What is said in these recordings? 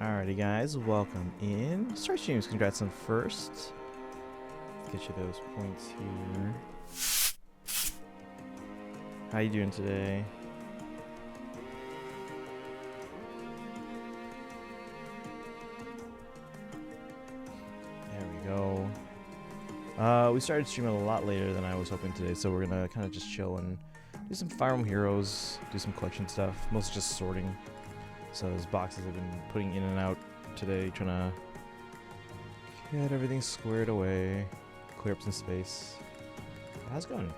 Alrighty guys, welcome in. Start streams, congrats on first. Let's get you those points here. How you doing today? There we go. We started streaming a lot later than I was hoping today, so we're gonna kind of just chill and do some Fire Emblem Heroes, do some collection stuff, mostly just sorting. So those boxes I've been putting in and out today, trying to get everything squared away, clear up some space. How's it going?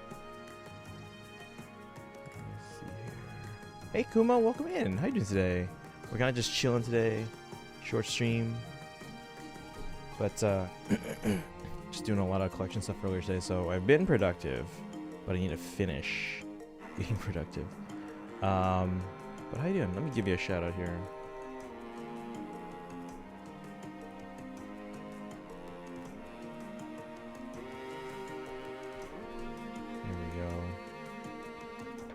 Let's see here. Hey Kuma, welcome in. How you doing today? We're kind of just chilling today, short stream, but just doing a lot of collection stuff earlier today. So I've been productive, but I need to finish being productive. But how you doing? Let me give you a shout out here. There we go.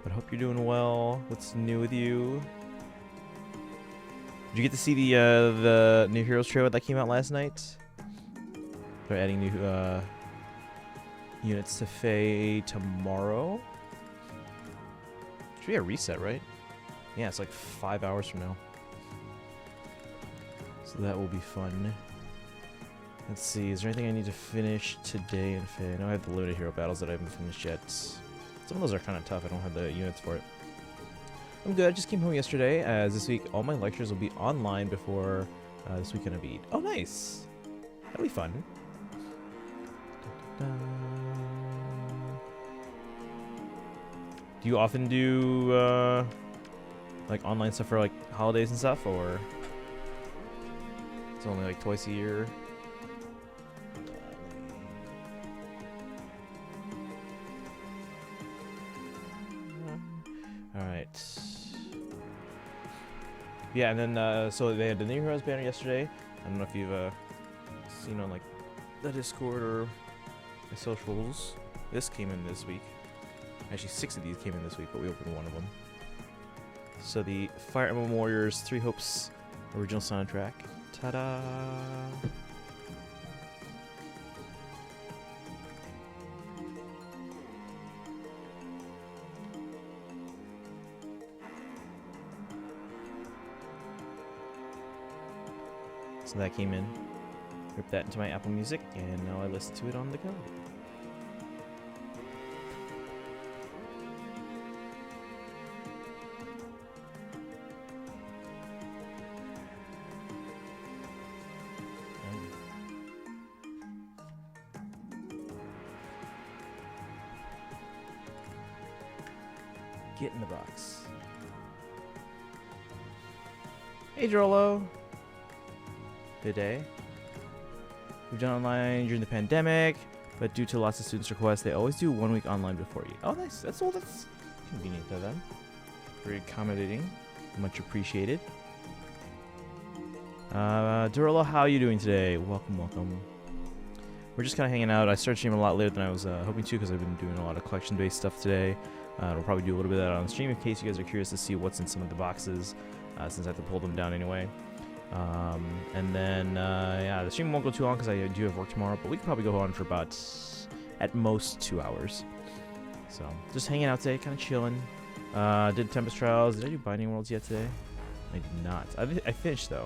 But I hope you're doing well. What's new with you? Did you get to see the new Heroes trailer that came out last night? They're adding new units to FEH tomorrow. Should be a reset, right? Yeah, it's like 5 hours from now. So that will be fun. Let's see, is there anything I need to finish today in FEH? I know I have the limited hero battles that I haven't finished yet. Some of those are kind of tough, I don't have the units for it. I'm good, I just came home yesterday, as this week all my lectures will be online before this weekend of Eid. Oh, nice! That'll be fun. Do you often do like online stuff for like holidays and stuff, or it's only like twice a year? All right. Yeah, and then so they had the new Heroes banner yesterday. I don't know if you've seen on like the Discord or the socials. This came in this week. Actually, 6 of these came in this week, but we opened one of them. So the Fire Emblem Warriors 3 Hopes original soundtrack. Ta-da! So that came in. Ripped that into my Apple Music, and now I listen to it on the go. Get in the box. Hey Drolo. Good day. We've done online during the pandemic, but due to lots of students' requests, they always do 1 week online before you. Oh, nice. That's convenient of them. Very accommodating. Much appreciated. Drolo, how are you doing today? Welcome, welcome. We're just kind of hanging out. I started streaming a lot later than I was hoping to because I've been doing a lot of collection-based stuff today. We'll probably do a little bit of that on stream in case you guys are curious to see what's in some of the boxes, since I have to pull them down anyway. And then, yeah, the stream won't go too long because I do have work tomorrow, but we can probably go on for about, at most, 2 hours. So, just hanging out today, kind of chilling. Did Tempest Trials. Did I do Binding Worlds yet today? I did not. I finished, though.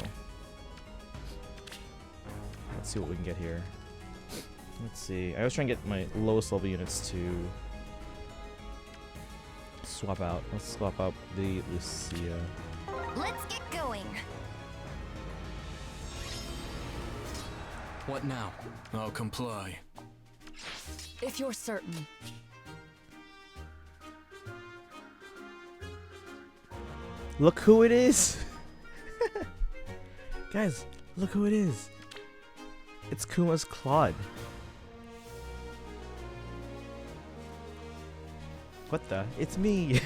Let's see what we can get here. Let's see. I always try and get my lowest level units to swap out. Let's swap out the Lucia. Let's get going. What now? I'll comply. If you're certain. Look who it is! Guys, look who it is. It's Kuma's Claude. What the? It's me!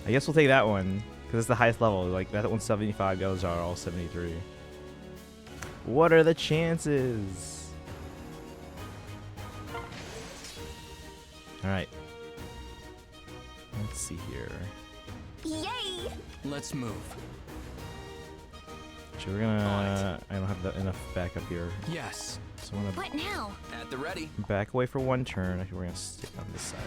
I guess we'll take that one, because it's the highest level. Like, that one's 75, the others are all 73. What are the chances? Alright. Let's see here. Yay! Let's move. Actually, we're gonna. I don't have enough backup here, Yes. so I'm gonna What now? At the ready. back away for one turn. Actually, we're gonna stick on this side.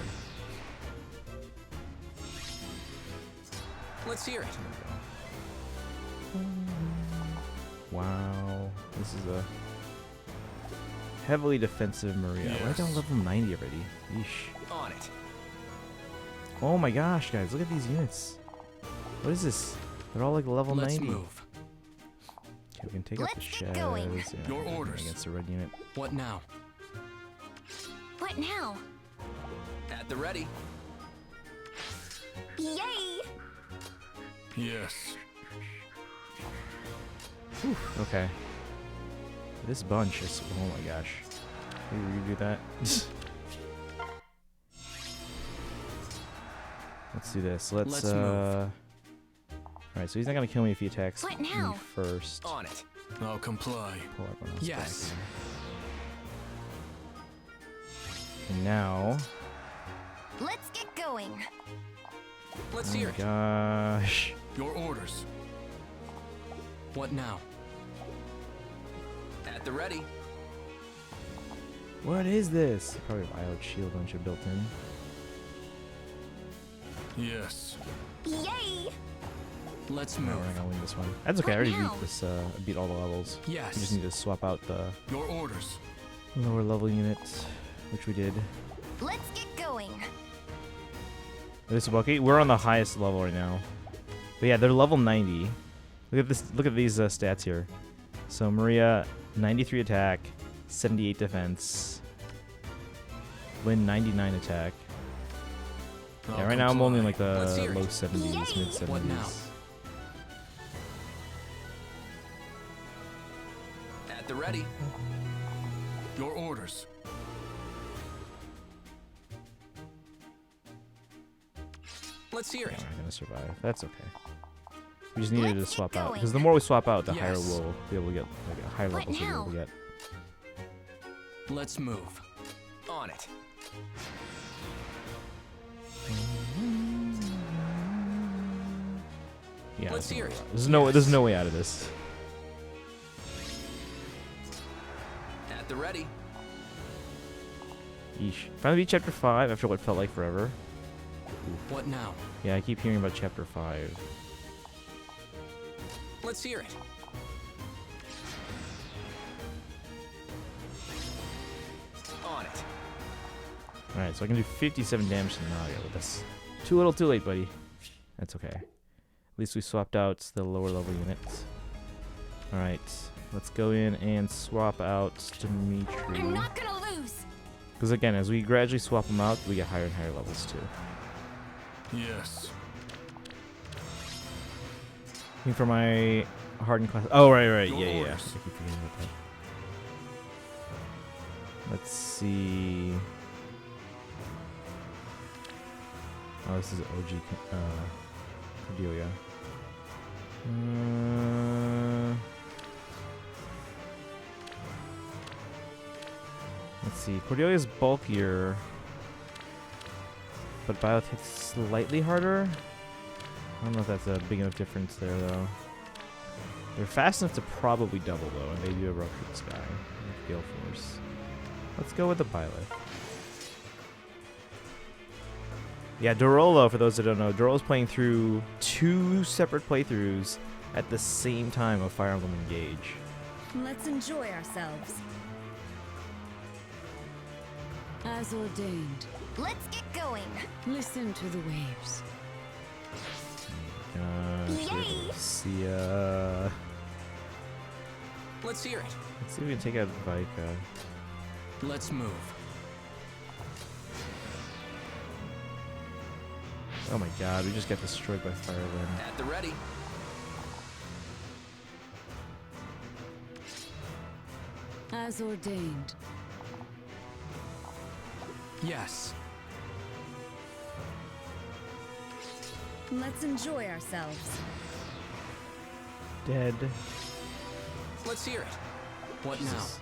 Let's hear it. Wow, this is a heavily defensive Maria. We're Yes. down level 90 already. Yeesh. On it. Oh my gosh, guys, look at these units. What is this? They're all like level Let's 90. move. Okay, we can take out the Let's get shadows. going. Yeah, Your orders. against the red unit. What now? What now? At the ready. Yay! Yes. Okay. This bunch is. Oh my gosh. Can we redo that? Let's do this. Let's Let's move. Alright, so he's not gonna kill me if he attacks What me now? first. On it. I'll comply. Pull everyone else Yes. back in. And now. Let's get going. Let's Oh hear my it. gosh. Your orders. What now? At the ready. What is this? Probably an IO shield bunch of built in. Yes. Yay! Let's No, move. we're not gonna win this one. That's okay. I What already now? beat this. Beat all the levels. We just Yes. need to swap out the Your orders. lower level units, which we did. Let's get going. This is Bucky. We're on the highest level right now. But yeah, they're level 90. Look at this. Look at these stats here. So Maria, 93 attack, 78 defense. Lynn, 99 attack. I'll Yeah, right now I'm only in comply. like Let's the hear low it. 70s, Yay! mid 70s. What now? At the ready. Your orders. Let's hear Yeah, it. we're not gonna survive. That's okay. We just needed Let's to get swap out going. because the more we swap out, the higher Yes. we'll be able to get, like a higher What levels we'll be able to now? get. Let's move. On it. Yeah. Let's hear it. There's no way out of this. At the ready. Yeesh. Finally beat chapter 5 after what felt like forever. What now? Yeah, I keep hearing about chapter 5. Let's hear it. On it. Alright, so I can do 57 damage to Naga, but that's too little too late, buddy. That's okay. At least we swapped out the lower level units. Alright, let's go in and swap out I'm Dimitri. not gonna lose. Because again, as we gradually swap them out, we get higher and higher levels too. Yes. Looking for my hardened class. Oh, right. Your Yeah. I orders. keep forgetting about that. Let's see. Oh, this is OG Cordelia. Let's see. Cordelia's bulkier, but Violet hits slightly harder. I don't know if that's a big enough difference there, though. They're fast enough to probably double, though, and they do have Ruptured Sky and Gale Force. Let's go with the Violet. Yeah, Dorolo, for those that don't know, Dorolo's playing through 2 separate playthroughs at the same time of Fire Emblem Engage. Let's enjoy ourselves. As ordained, Let's get going. listen to the waves. Yay! See, Let's hear it. let's see if we can take out Vika. Let's move. Oh my god, we just got destroyed by Fire Wind. At the ready. As ordained, Yes. Let's enjoy ourselves. Dead. Let's hear it. What now? Jesus.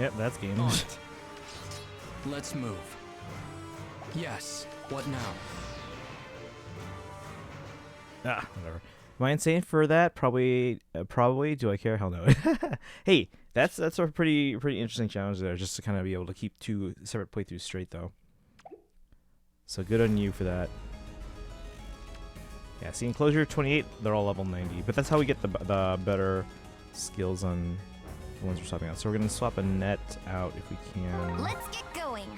Yep, that's game. On it. Let's move. Yes. What now? Ah, whatever. Am I insane for that? Probably. Probably. Do I care? Hell no. Hey, that's a pretty interesting challenge there, just to kind of be able to keep 2 separate playthroughs straight, though. So good on you for that. Yeah, see, enclosure 28, they're all level 90, but that's how we get the better skills on the ones we're swapping out. So we're gonna swap a net out if we can. Let's get going.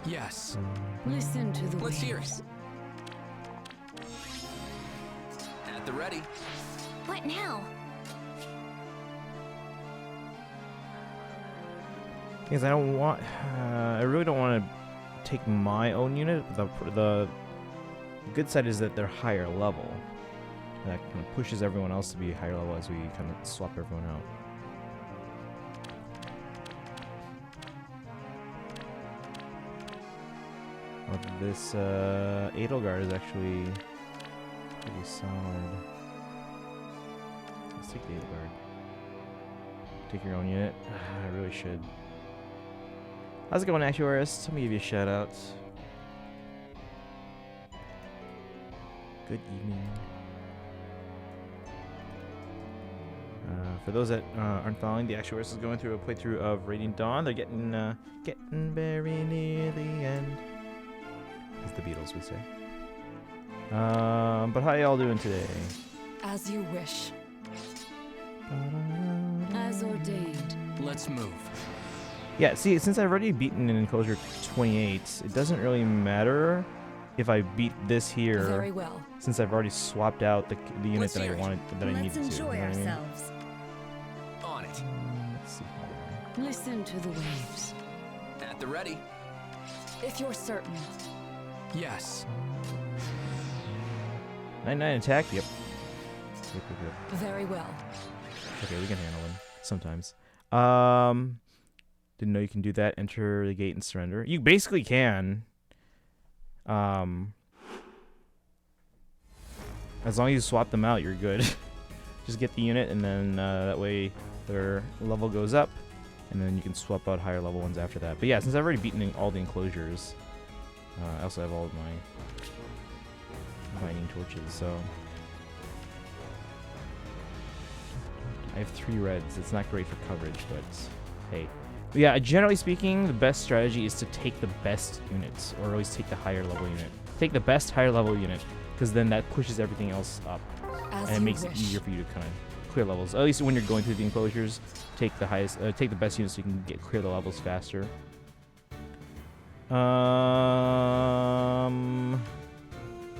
Yes. Listen to the Let's hear waves. it. At the ready. What now? Because I don't want, I really don't want to take my own unit. The good side is that they're higher level. That kind of pushes everyone else to be higher level as we kind of swap everyone out. Oh, this Edelgard is actually pretty solid. Let's take the Edelgard. Take your own unit. I really should. How's it going, Actuarist? Let me give you a shout out. Good evening. For those that aren't following, the Actuarist is going through a playthrough of Radiant Dawn. They're getting very near the end, as the Beatles would say. But how y'all doing today? As you wish. As ordained. Let's move. Yeah, see, since I've already beaten in enclosure 28, it doesn't really matter if I beat this here, Very well. since I've already swapped out the unit Let's that I hear it. wanted, that I Let's needed to. enjoy You know what I mean? ourselves. On it. Let's see. Listen to the waves. At the ready. If you're certain. Yes. 99 attack. Yep. Yep. Very well. Okay, we can handle him sometimes. Didn't know you can do that. Enter the gate and surrender. You basically can. As long as you swap them out, you're good. Just get the unit, and then that way their level goes up, and then you can swap out higher level ones after that. But yeah, since I've already beaten all the enclosures, I also have all of my mining torches, so I have 3 reds. It's not great for coverage, but hey. But yeah, generally speaking, the best strategy is to take the best units, or always take the higher level unit. Take the best higher level unit, because then that pushes everything else up, As and it you makes it wish. easier for you to kind of clear levels. At least when you're going through the enclosures, take the highest, take the best units so you can clear the levels faster.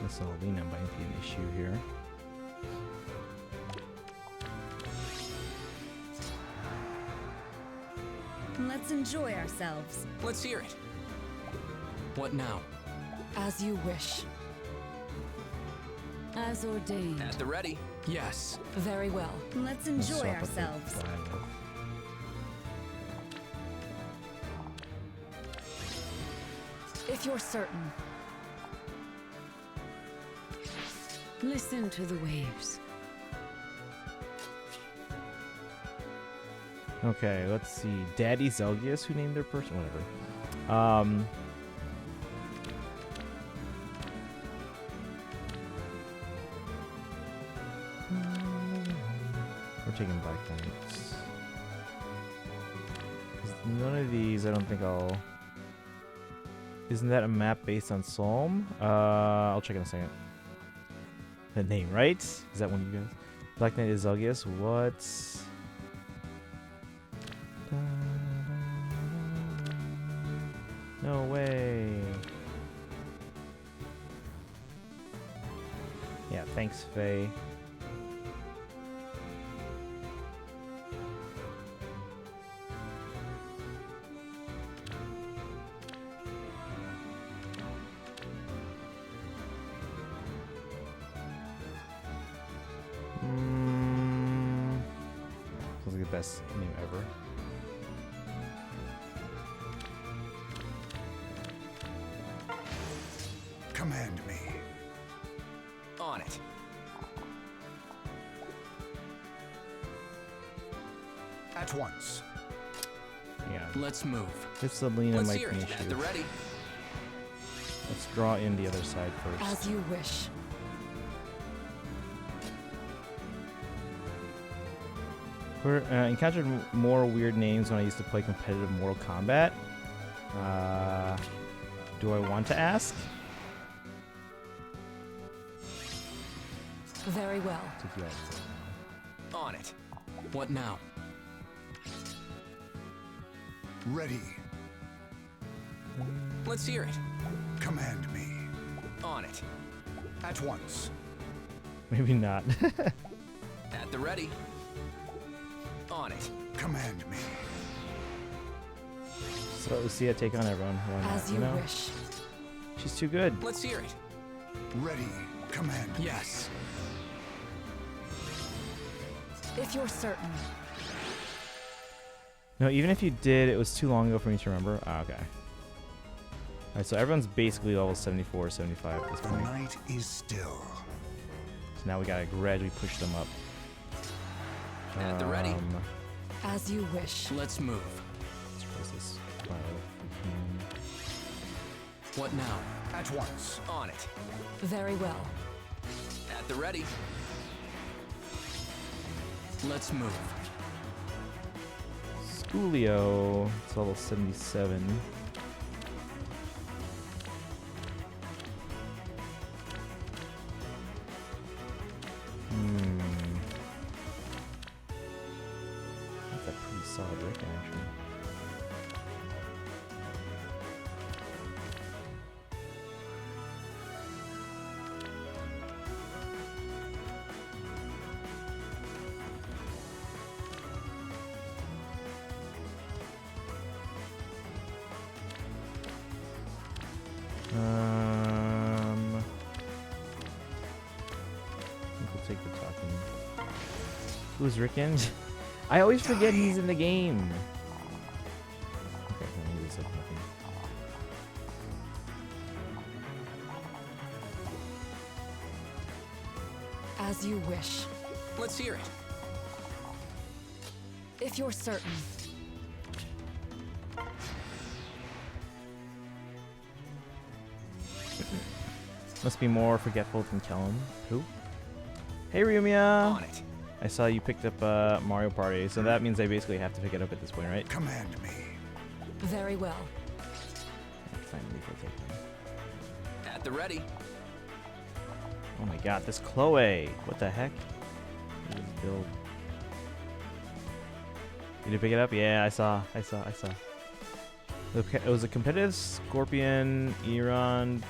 This Alina might be an issue here. Let's enjoy ourselves. Let's hear it. What now? As you wish. As ordained. At the ready. Yes. Very well. Let's Let's enjoy swap out the ourselves. flag. If you're certain. Listen to the waves. Okay, let's see. Daddy Zelgius, who named their person? Whatever. We're taking Black Knights. 'Cause none of these, I don't think I'll... Isn't that a map based on Psalm? I'll check in a second. The name, right? Is that one of you guys? Black Knight is Zelgius. What? No way. Yeah, thanks, Faye. Sounds like the best name ever. Command me. On it. At once. Yeah. Let's move. This Selena Let's might hear be an it. At the issue. ready. Let's draw in the other side first. As you wish. Encountered more weird names when I used to play competitive Mortal Kombat. Do I want to ask? Very well. On it. What now? Ready. Let's hear it. Command me. On it. At once. Maybe not. At the ready. On it. Command me. So Lucia take on everyone. Why not, As you know? wish. She's too good. Let's hear it. Ready. Command me. Yes. If you're certain. No, even if you did, it was too long ago for me to remember. Ah, okay. Alright, so everyone's basically level 74, 75 at this The point. night is still. So now we gotta gradually push them up. At the ready. As you wish. Let's move. What is this? 12, 15. What now? At once. On it. Very well. At the ready. Let's move. Schoolio, it's level 77. That's a pretty solid Rick, actually. I think we'll take the talking. Who's Rickon? I always forget he's in the game. Okay, well, maybe it's like nothing. As you wish. Let's hear it. If you're certain. Must be more forgetful than Kellum. Who? Hey, Ryumiya! On it. I saw you picked up Mario Party, so that means I basically have to pick it up at this point, right? Command me. Very well. Finally, we'll take it. At the ready. Oh my god, this Chloe! What the heck? This build. Did you pick it up? Yeah, I saw. It was a competitive Scorpion, Iran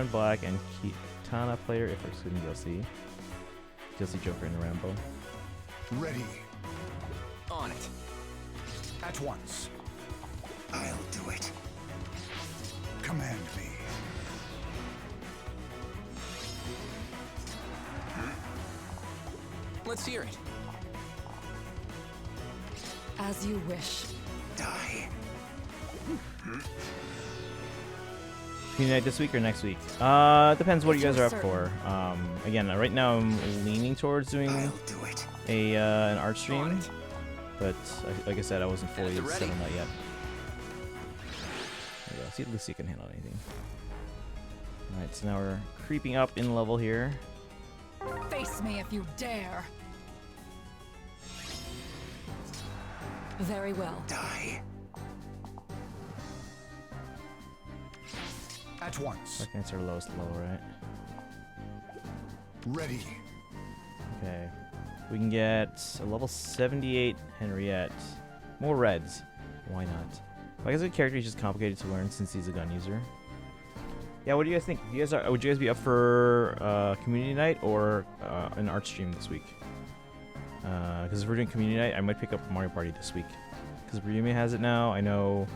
Black, and Kitana player, if we're excluding DLC. DLC Joker and Rambo. Ready. On it. At once. I'll do it. Command me. Let's hear it. As you wish. Die. Community night this week or next week? Depends what you guys are up for. Again, right now I'm leaning towards doing I'll do it. an art On stream, it. but like I said, I wasn't fully At the set ready. on that yet. There you go. See if Lucy can handle anything. Alright, so now we're creeping up in level here. Face me if you dare. Very well. Die. At once. Second's our lowest level, right? Ready. Okay. We can get a level 78 Henriette. More reds. Why not? I guess the character is just complicated to learn since he's a gun user. Yeah, what do you guys think? Would you guys be up for community night or an art stream this week? Because if we're doing community night, I might pick up Mario Party this week. Because Ryumi has it now. I know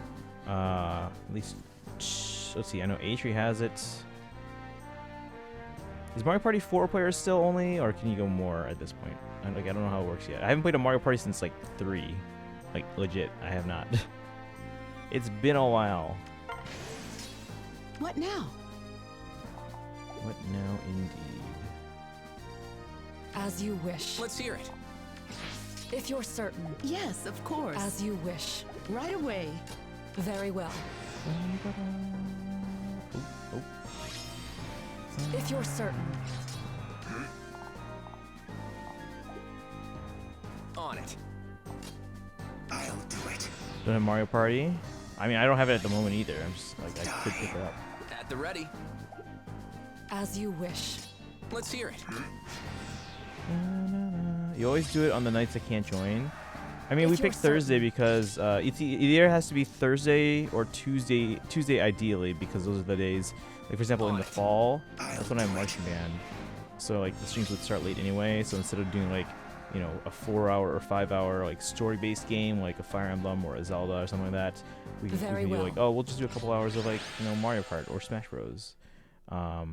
at least, let's see, I know Atri has it. Is Mario Party 4 players still only, or can you go more at this point? I don't know how it works yet. I haven't played a Mario Party since like 3. Like legit, I have not. It's been a while. What now? What now, indeed? As you wish. Let's hear it. If you're certain. Yes, of course. As you wish. Right away. Very well. Ooh. If you're certain. On it. I'll do it. Don't have Mario Party. I mean, I don't have it at the moment either. I'm just like, I could pick it up. At the ready. As you wish. Let's hear it. You always do it on the nights I can't join. I mean, If we you're picked Thursday because it either has to be Thursday or Tuesday. Tuesday ideally, because those are the days. Like for example, in the fall, that's when I'm marching band. So like the streams would start late anyway. So instead of doing like, you know, a 4-hour or 5-hour like story-based game like a Fire Emblem or a Zelda or something like that, we can do well. like, oh, we'll just do a couple hours of like, you know, Mario Kart or Smash Bros. But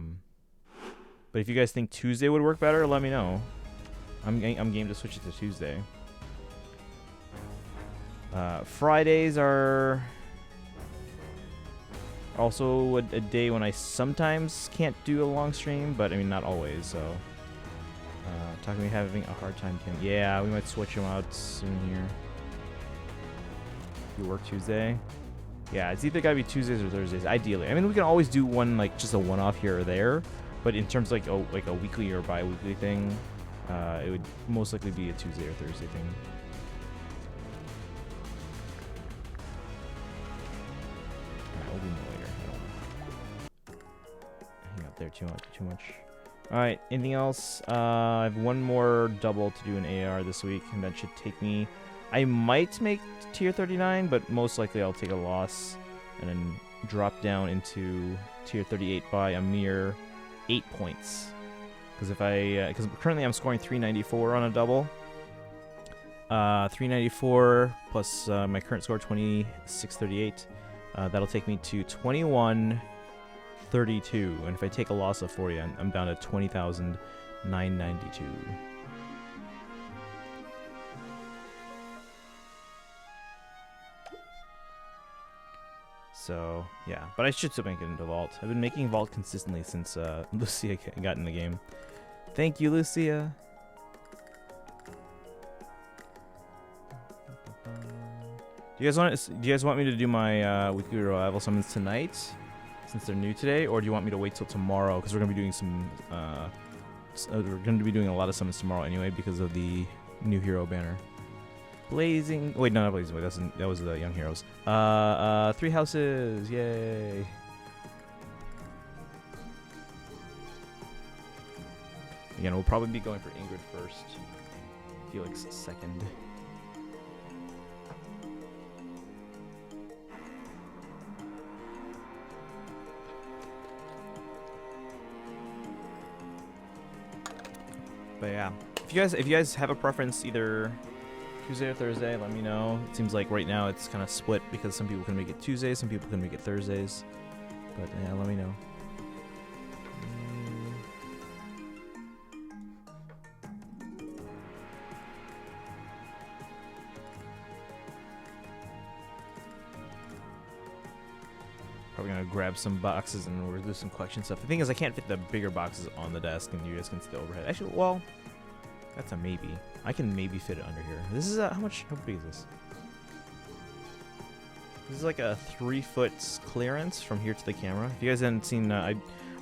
if you guys think Tuesday would work better, let me know. I'm game to switch it to Tuesday. Fridays are also a day when I sometimes can't do a long stream, but I mean not always. So, talking to me having a hard time. Yeah, we might switch them out soon here. You work Tuesday? Yeah, it's either gotta be Tuesdays or Thursdays. Ideally, I mean we can always do one like just a one-off here or there, but in terms of like a weekly or bi-weekly thing, it would most likely be a Tuesday or Thursday thing. We'll do more later. I don't hang out there too much. All right. Anything else? I have one more double to do an AR this week, and that should take me. I might make tier 39, but most likely I'll take a loss and then drop down into tier 38 by a mere 8 points. Because because currently I'm scoring 394 on a double. 394 plus my current score 2638. That'll take me to 2132, and if I take a loss of 40, I'm down to 20,992. So yeah, but I should still make it into Vault. I've been making Vault consistently since Lucia got in the game. Thank you, Lucia. Do you guys want me to do my weekly revival summons tonight, since they're new today, or do you want me to wait till tomorrow? Because we're gonna be doing some, we're gonna be doing a lot of summons tomorrow anyway because of the new hero banner. Blazing. Wait, no, not Blazing. Wait, that was the Young Heroes. 3 houses. Yay. Again, we'll probably be going for Ingrid first. Felix second. But yeah, if you guys have a preference, either Tuesday or Thursday, let me know. It seems like right now it's kind of split because some people can make it Tuesdays, some people can make it Thursdays. But yeah, let me know. Probably gonna grab some boxes and we'll do some collection stuff. The thing is, I can't fit the bigger boxes on the desk, and you guys can see the overhead. Actually, well, that's a maybe. I can maybe fit it under here. This is how big is this? This is like a 3-foot clearance from here to the camera. If you guys haven't seen, I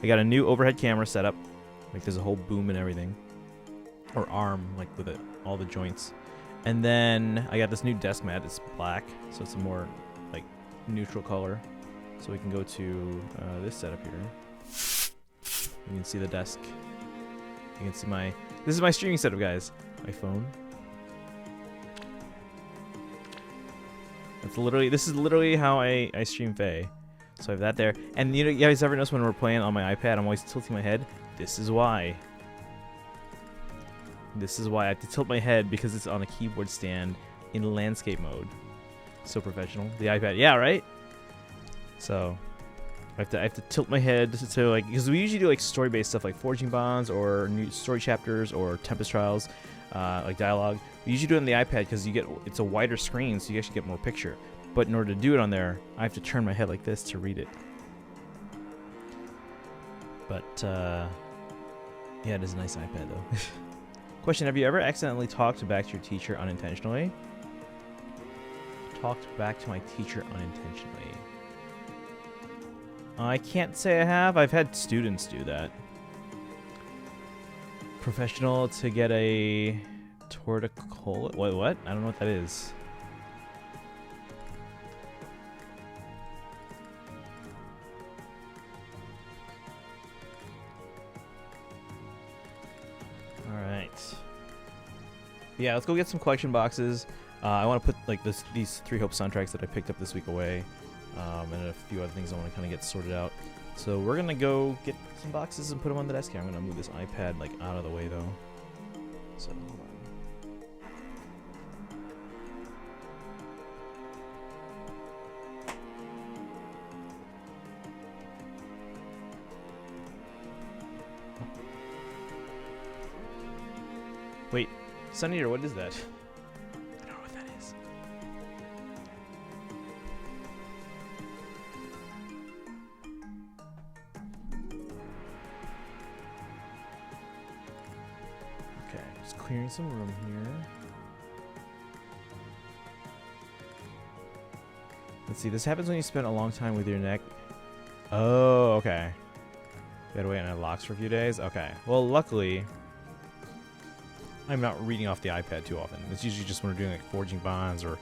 got a new overhead camera set up. Like there's a whole boom and everything, or arm, like with it, all the joints. And then I got this new desk mat. It's black, so it's a more like neutral color. So we can go to this setup here. You can see the desk. You can see this is my streaming setup, guys. My phone. This is literally how I stream Faye. So I have that there. And you guys ever notice when we're playing on my iPad, I'm always tilting my head? This is why. This is why I have to tilt my head, because it's on a keyboard stand in landscape mode. So professional. The iPad, yeah, right? So I have to tilt my head to like, because we usually do like story-based stuff like Forging Bonds or new story chapters or Tempest Trials, like dialogue. We usually do it on the iPad because it's a wider screen, so you actually get more picture. But in order to do it on there, I have to turn my head like this to read it. But yeah, it is a nice iPad though. Question: have you ever accidentally talked back to your teacher unintentionally? Talked back to my teacher unintentionally. I can't say I have. I've had students do that. Professional to get a torticola. What? I don't know what that is. Alright. Yeah, let's go get some collection boxes. I want to put like these 3 Hope soundtracks that I picked up this week away. And a few other things I want to kind of get sorted out. So we're going to go get some boxes and put them on the desk here. I'm going to move this iPad like out of the way though. So hold on. Wait, Sunny Eater, what is that? I don't know what that is. Okay, just clearing some room here. Let's see, this happens when you spend a long time with your neck. Oh, okay. You gotta wait and it locks for a few days? Okay. Well, luckily, I'm not reading off the iPad too often. It's usually just when we're doing like Forging Bonds or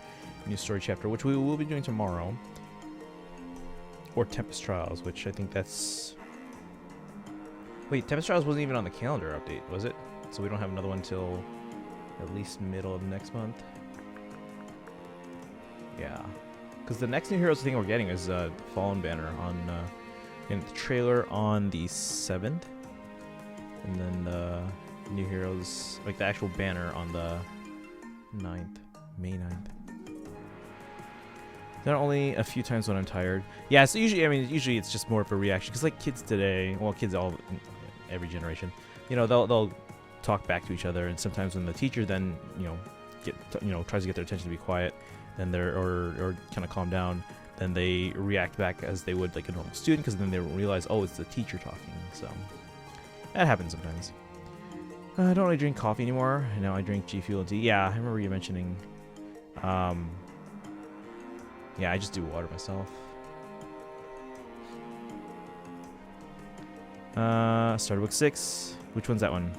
a new story chapter, which we will be doing tomorrow. Or Tempest Trials, which I think that's... Wait, Tempest Trials wasn't even on the calendar update, was it? So we don't have another one till at least middle of next month. Yeah. Because the next New Heroes thing we're getting is Fallen Banner on... in the trailer on the 7th. And then New Heroes, like the actual banner on the 9th, May 9th. Not only a few times when I'm tired. Yeah, so usually it's just more of a reaction. Because like kids today, well, kids every generation, you know, they'll talk back to each other. And sometimes when the teacher then, tries to get their attention to be quiet, then or kind of calm down, then they react back as they would like a normal student, because then they realize, oh, it's the teacher talking. So that happens sometimes. I don't really drink coffee anymore. I know I drink G Fuel tea. Yeah, I remember you mentioning. Yeah, I just do water myself. Started book 6. Which one's that one?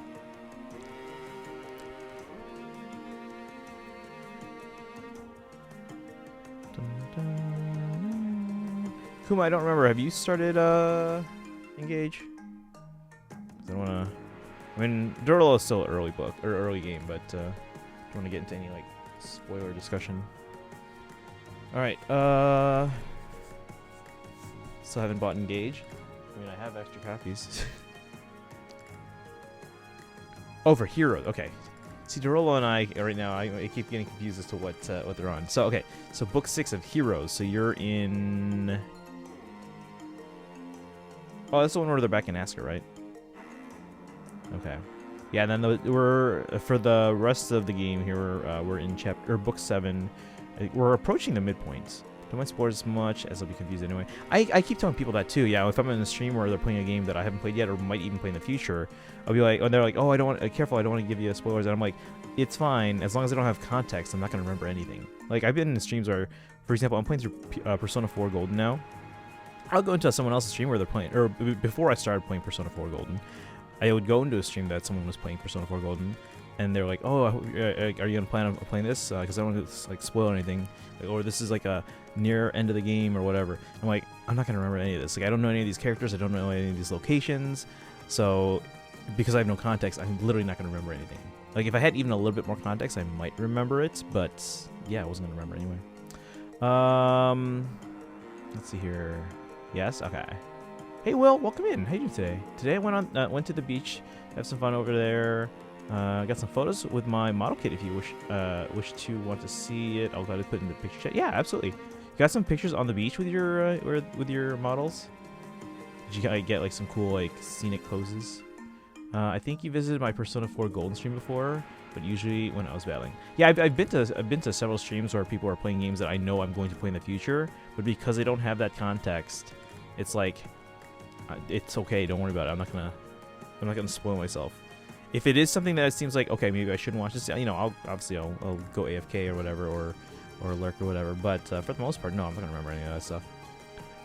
Kuma, I don't remember. Have you started Engage? I don't wanna. I mean, Durlo is still an early book or early game, but don't want to get into any like spoiler discussion. All right. Still haven't bought Engage. I mean, I have extra copies. Oh, for Heroes. Okay. See, Durlo and I right now, I keep getting confused as to what they're on. So okay. So book 6 of Heroes. So you're in. Oh, that's the one where they're back in Asker, right? Okay. Yeah, and then we're for the rest of the game here. We're in book 7. We're approaching the midpoints. Don't mind spoilers as much as I'll be confused anyway. I keep telling people that too. Yeah, if I'm in a stream where they're playing a game that I haven't played yet or might even play in the future, I'll be like, and they're like, oh, I don't want. Careful, I don't want to give you spoilers. And I'm like, it's fine as long as I don't have context. I'm not gonna remember anything. Like I've been in streams where, for example, I'm playing through Persona 4 Golden now. I'll go into someone else's stream where they're playing, or before I started playing Persona 4 Golden, I would go into a stream that someone was playing Persona 4 Golden, and they're like, "Oh, are you gonna plan on playing this? Because I don't want to like spoil anything, like, or this is like a near end of the game or whatever." I'm like, I'm not gonna remember any of this. Like, I don't know any of these characters. I don't know any of these locations. So, because I have no context, I'm literally not gonna remember anything. Like, if I had even a little bit more context, I might remember it. But yeah, I wasn't gonna remember anyway. Let's see here. Yes. Okay. Hey, Will, welcome in. How you doing today? Today I went to the beach, have some fun over there. Got some photos with my model kit. If you wish to want to see it, I'll gladly put it in the picture chat. Yeah, absolutely. You got some pictures on the beach with your models? Did you get like some cool like scenic poses? I think you visited my Persona 4 Golden stream before, but usually when I was battling. Yeah, I've been to several streams where people are playing games that I know I'm going to play in the future, but because they don't have that context, it's like, it's okay. Don't worry about it. I'm not gonna spoil myself. If it is something that it seems like, okay, maybe I shouldn't watch this, I'll go AFK or whatever, or lurk or whatever. But for the most part, no, I'm not gonna remember any of that stuff.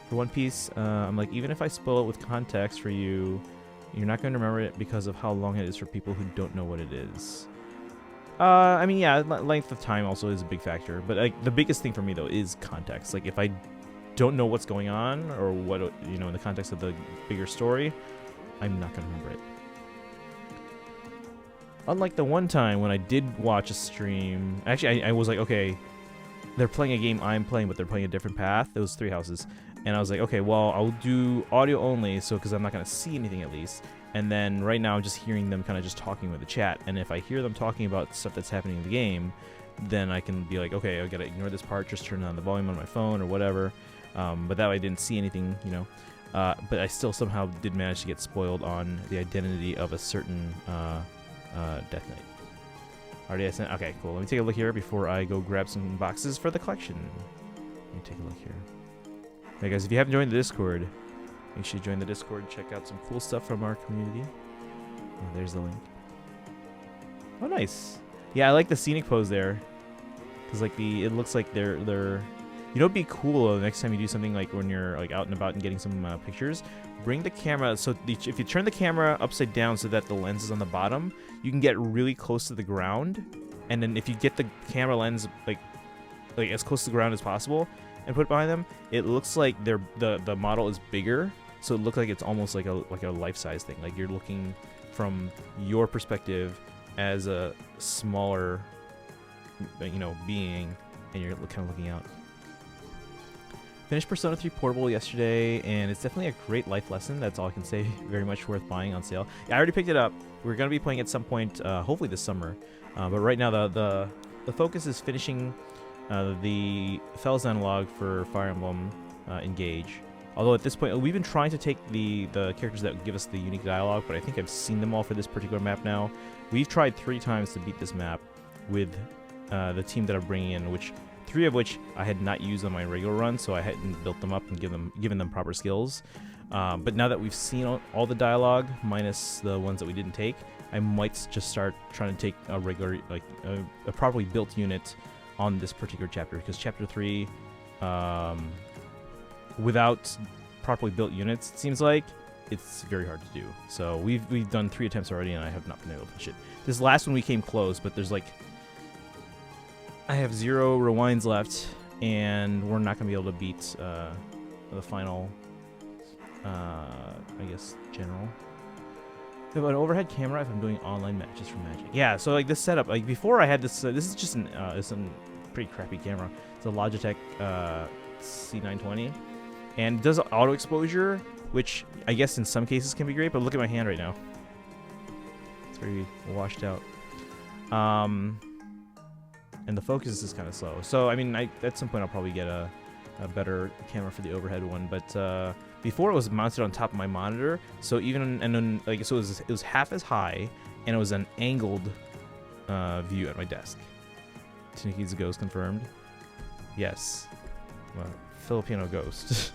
For One Piece, I'm like, even if I spoil it with context for you, You're not going to remember it because of how long it is for people who don't know what it is. I mean, yeah, length of time also is a big factor, but like the biggest thing for me though is context. Like if I don't know what's going on or what, you know, in the context of the bigger story, I'm not going to remember it. Unlike the one time when I did watch a stream, actually I was like, okay, they're playing a game I'm playing, but they're playing a different path. It was 3 houses. And I was like, okay, well, I'll do audio only, so because I'm not going to see anything at least. And then right now I'm just hearing them kind of just talking with the chat. And if I hear them talking about stuff that's happening in the game, then I can be like, okay, I got to ignore this part, just turn down the volume on my phone or whatever. But that way I didn't see anything, you know. But I still somehow did manage to get spoiled on the identity of a certain Death Knight. Already I sent. Okay, cool. Let me take a look here before I go grab some boxes for the collection. Let me take a look here. Hey guys, if you haven't joined the Discord, make sure you join the Discord. Check out some cool stuff from our community. Oh, there's the link. Oh, nice. Yeah, I like the scenic pose there, cause like it looks like they're. You know, it'd be cool the next time you do something like when you're like out and about and getting some pictures. Bring the camera so if you turn the camera upside down so that the lens is on the bottom, you can get really close to the ground. And then if you get the camera lens like as close to the ground as possible and put it behind them, it looks like the model is bigger. So it looks like it's almost like a life-size thing. Like you're looking from your perspective as a smaller, you know, being, and you're kind of looking out. Finished Persona 3 Portable yesterday, and it's definitely a great life lesson. That's all I can say. Very much worth buying on sale. Yeah, I already picked it up. We're going to be playing at some point, hopefully this summer. But right now, the focus is finishing the Fel's analog for Fire Emblem Engage. Although at this point, we've been trying to take the characters that give us the unique dialogue, but I think I've seen them all for this particular map now. We've tried 3 times to beat this map with the team that I'm bringing in, which 3 of which I had not used on my regular run, so I hadn't built them up and given them proper skills. But now that we've seen all the dialogue, minus the ones that we didn't take, I might just start trying to take a regular, like a properly built unit on this particular chapter, because chapter 3, without properly built units, it seems like it's very hard to do. So we've done 3 attempts already, and I have not been able to finish it. This last one we came close, but there's like I have 0 rewinds left, and we're not going to be able to beat the final, I guess, general. I have an overhead camera if I'm doing online matches for Magic. Yeah, so like this setup, like before I had this, this is just it's a pretty crappy camera. It's a Logitech C920, and it does auto exposure, which I guess in some cases can be great, but look at my hand right now. It's very washed out. And the focus is kind of slow. So, I mean, at some point I'll probably get a better camera for the overhead one. But before it was mounted on top of my monitor, so even and then like so it was half as high, and it was an angled view at my desk. Taniki's ghost confirmed. Yes, well, Filipino ghost.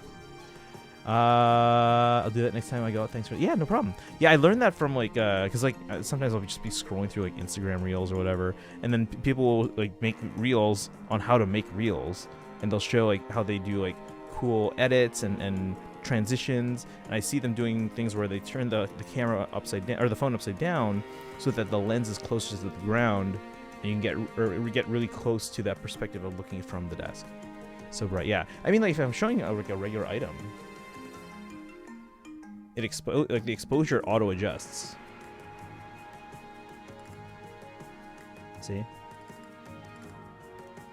I'll do that next time I go out. Thanks for no problem. Yeah, I learned that from like because like sometimes I'll just be scrolling through like Instagram reels or whatever, and then people will like make reels on how to make reels, and they'll show like how they do like cool edits and transitions, and I see them doing things where they turn the camera upside down or the phone upside down so that the lens is closer to the ground, and you can get really close to that perspective of looking from the desk. So bright, yeah. I mean, like if I'm showing like a regular item, it like the exposure auto adjusts. See,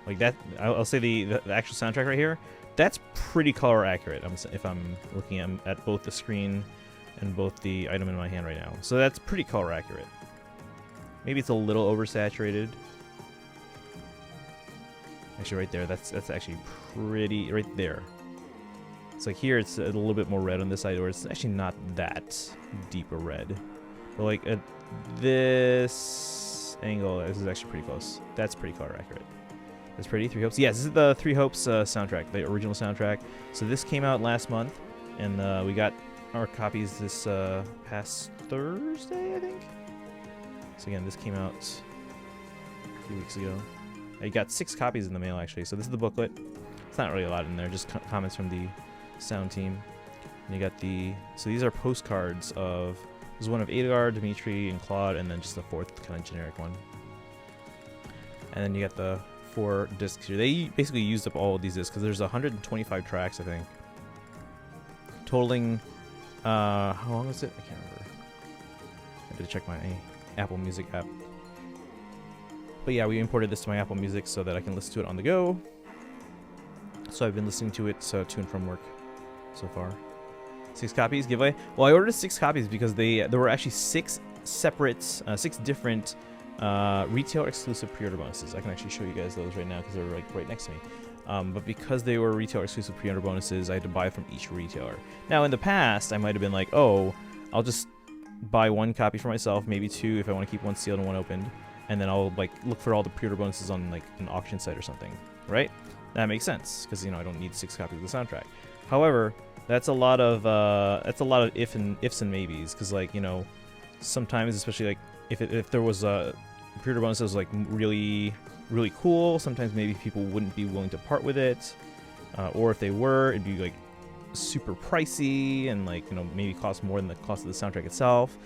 like that. I'll say the actual soundtrack right here. That's pretty color accurate. If I'm looking at both the screen and both the item in my hand right now, so that's pretty color accurate. Maybe it's a little oversaturated. Actually, right there. That's actually pretty right there. It's like here, it's a little bit more red on this side, or it's actually not that deep a red. But like at this angle, this is actually pretty close. That's pretty color accurate. That's pretty. 3 Hopes. Yes, this is the 3 Hopes soundtrack, the original soundtrack. So this came out last month, and we got our copies this past Thursday, I think. So again, this came out a few weeks ago. I got 6 copies in the mail actually. So this is the booklet. It's not really a lot in there, just comments from the sound team. And you got so these are postcards of There's one of Adgar, Dimitri, and Claude, and then just the fourth kind of generic one. And then you got the 4 discs here. They basically used up all of these discs because there's 125 tracks, I think. Totaling, how long was it? I can't remember. I had to check my Apple Music app. But yeah, we imported this to my Apple Music so that I can listen to it on the go. So I've been listening to it to and from work so far. 6 copies giveaway. Well, I ordered 6 copies because there were actually 6 separate, 6 different retail exclusive pre-order bonuses. I can actually show you guys those right now because they're like right next to me. But because they were retail exclusive pre-order bonuses, I had to buy from each retailer. Now, in the past, I might have been like, oh, I'll just buy 1 copy for myself, maybe 2 if I want to keep 1 sealed and 1 opened, and then I'll like look for all the pre-order bonuses on like an auction site or something, right? That makes sense because I don't need 6 copies of the soundtrack. However, that's a lot of ifs and maybes because like sometimes, especially like if there was a pre-order bonus that was like really cool, sometimes maybe people wouldn't be willing to part with it, or if they were, it'd be like super pricey and like maybe cost more than the cost of the soundtrack itself.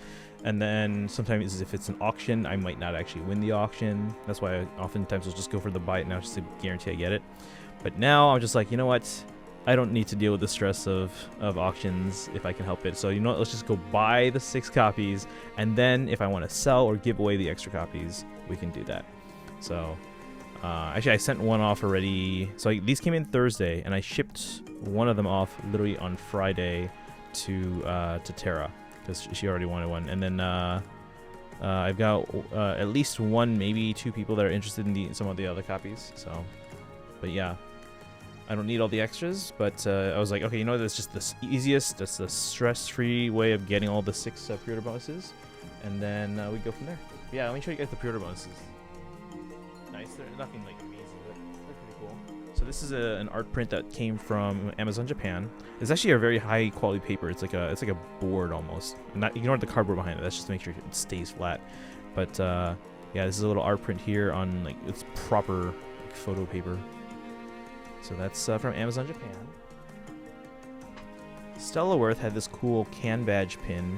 And then sometimes if it's an auction, I might not actually win the auction. That's why I oftentimes will just go for the buy it now just to guarantee I get it. But now I'm just like, you know what? I don't need to deal with the stress of auctions if I can help it. So let's just go buy the 6 copies, and then if I want to sell or give away the extra copies, we can do that. So actually I sent 1 off already. So these came in Thursday, and I shipped 1 of them off literally on Friday to Tara because she already wanted 1. And then I've got at least 1, maybe 2 people that are interested in some of the other copies. So, but yeah. I don't need all the extras, but I was like, okay, that's just the easiest, that's the stress-free way of getting all the 6 pre-order bonuses, and then we go from there. But yeah, let me show you guys the pre-order bonuses. Nice, they're nothing like amazing, but they're pretty cool. So this is an art print that came from Amazon Japan. It's actually a very high quality paper. It's like a board almost. Not ignore the cardboard behind it. That's just to make sure it stays flat. But yeah, this is a little art print here on like it's proper like, photo paper. So that's from Amazon Japan. Stella Worth had this cool can badge pin.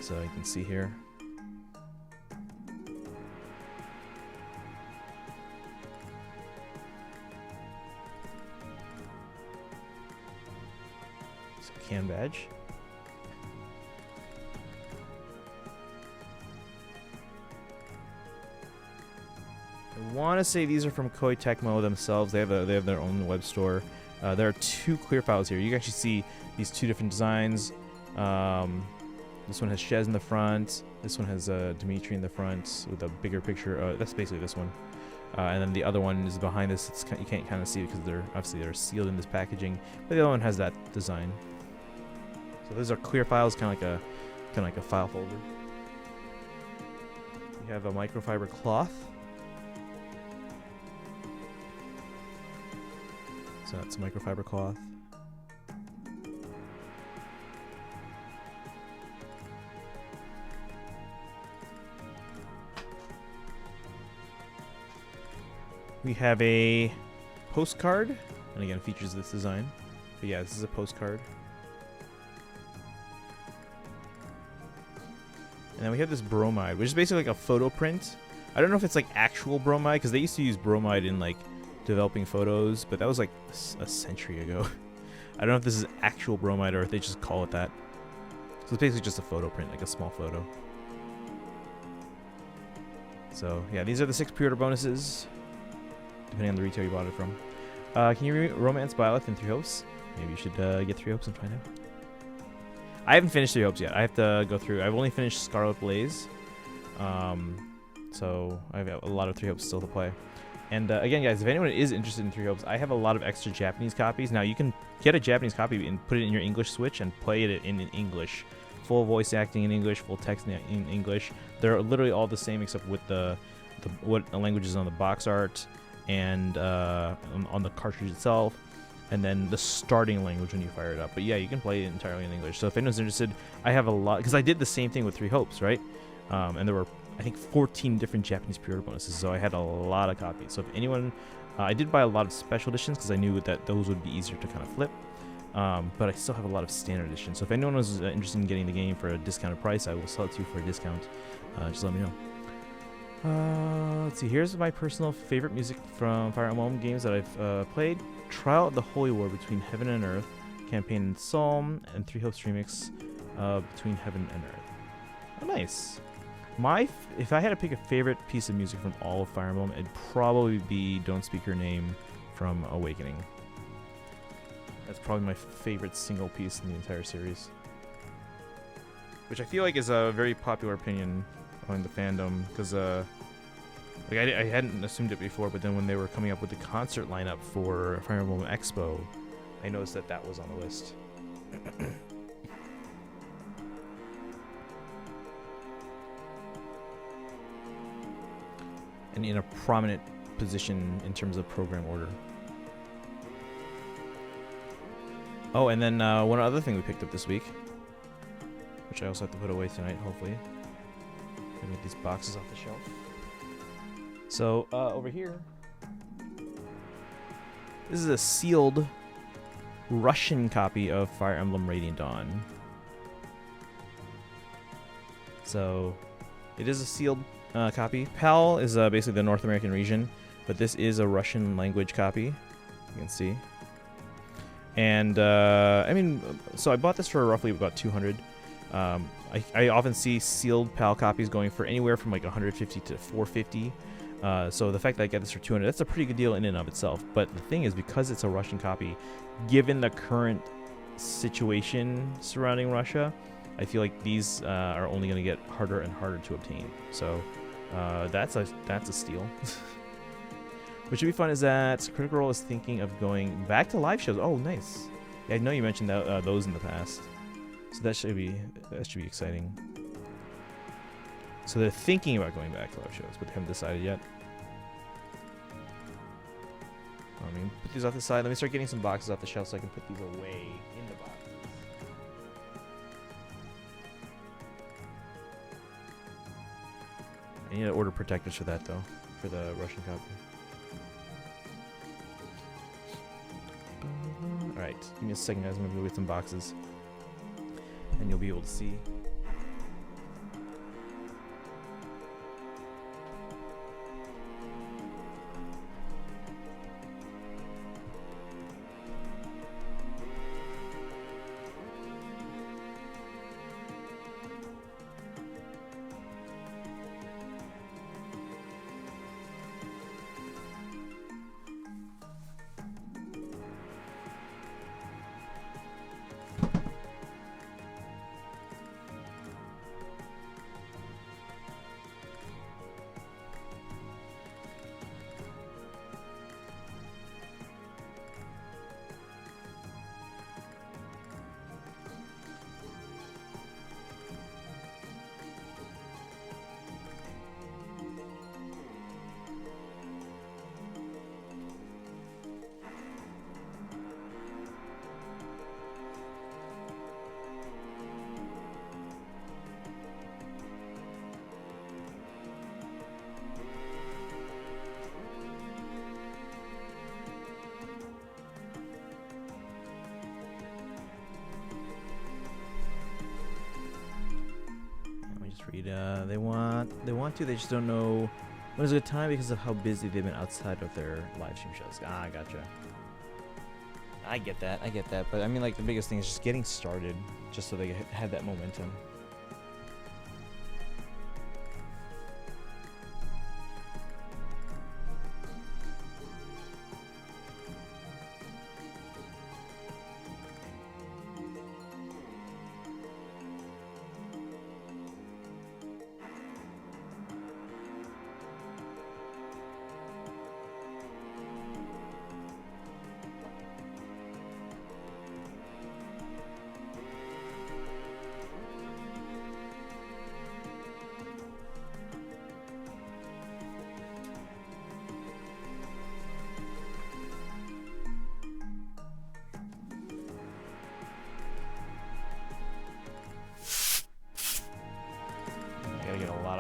So you can see here. So can badge. I want to say these are from Koei Tecmo themselves. They have their own web store. There are 2 clear files here. You can actually see these 2 different designs. This one has Shez in the front. This one has Dimitri in the front with a bigger picture. That's basically this one. And then the other one is behind this. You can't kind of see it because they're sealed in this packaging. But the other one has that design. So those are clear files, kind of like a file folder. We have a microfiber cloth. So that's a microfiber cloth. We have a postcard, and again features this design. But yeah, this is a postcard. And then we have this bromide, which is basically like a photo print. I don't know if it's like actual bromide, because they used to use bromide in like developing photos, but that was like a century ago. I don't know if this is actual bromide or if they just call it that. So it's basically just a photo print, like a small photo. So yeah, these are the 6 pre-order bonuses, depending on the retail you bought it from. Can you romance Byleth in 3 hopes? Maybe you should get 3 hopes and find out. I haven't finished 3 hopes yet. I have to go through. I've only finished Scarlet Blaze. So I've got a lot of 3 hopes still to play. And again, guys, if anyone is interested in 3 hopes, I have a lot of extra Japanese copies. Now, you can get a Japanese copy and put it in your English Switch and play it in English. Full voice acting in English, full text in English. They're literally all the same except with what language is on the box art and on the cartridge itself, and then the starting language when you fire it up. But yeah, you can play it entirely in English. So if anyone's interested, I have a lot, because I did the same thing with 3 hopes, right? And there were, I think, 14 different Japanese pre-order bonuses, so I had a lot of copies. So if anyone, I did buy a lot of special editions because I knew that those would be easier to kind of flip. but I still have a lot of standard edition. So if anyone was interested in getting the game for a discounted price, I will sell it to you for a discount. Just let me know. Let's see. Here's my personal favorite music from Fire Emblem games that I've played. Trial of the Holy War Between Heaven and Earth, Campaign and Psalm, and Three Hopes Remix Between Heaven and Earth. Oh, nice. If I had to pick a favorite piece of music from all of Fire Emblem, it'd probably be Don't Speak Your Name from Awakening. That's probably my favorite single piece in the entire series. Which I feel like is a very popular opinion among the fandom, because like I hadn't assumed it before, but then when they were coming up with the concert lineup for Fire Emblem Expo, I noticed that that was on the list. And in a prominent position in terms of program order. Oh, and then one other thing we picked up this week, which I also have to put away tonight, hopefully. Get these boxes off the shelf. So, over here, this is a sealed Russian copy of Fire Emblem Radiant Dawn. So, it is a sealed copy. PAL is basically the North American region, but this is a Russian language copy. You can see. And, I mean, so I bought this for roughly about 200. I often see sealed PAL copies going for anywhere from like 150 to 450. So the fact that I get this for 200, that's a pretty good deal in and of itself. But the thing is, because it's a Russian copy, given the current situation surrounding Russia, I feel like these are only going to get harder and harder to obtain. So that's a steal. What should be fun is that Critical Role is thinking of going back to live shows. Oh, nice. Yeah, I know you mentioned that, those in the past. So that should be exciting. So they're thinking about going back to live shows, but they haven't decided yet. Let me put these off the side. Let me start getting some boxes off the shelf so I can put these away in the boxes. I need to order protectors for that though, for the Russian copy. Alright, give me a second guys, I'm gonna go get some boxes. And you'll be able to see. They want to, they just don't know when is a good time because of how busy they've been outside of their live stream shows. Ah, gotcha. I get that, but I mean, like, the biggest thing is just getting started, just so they have that momentum.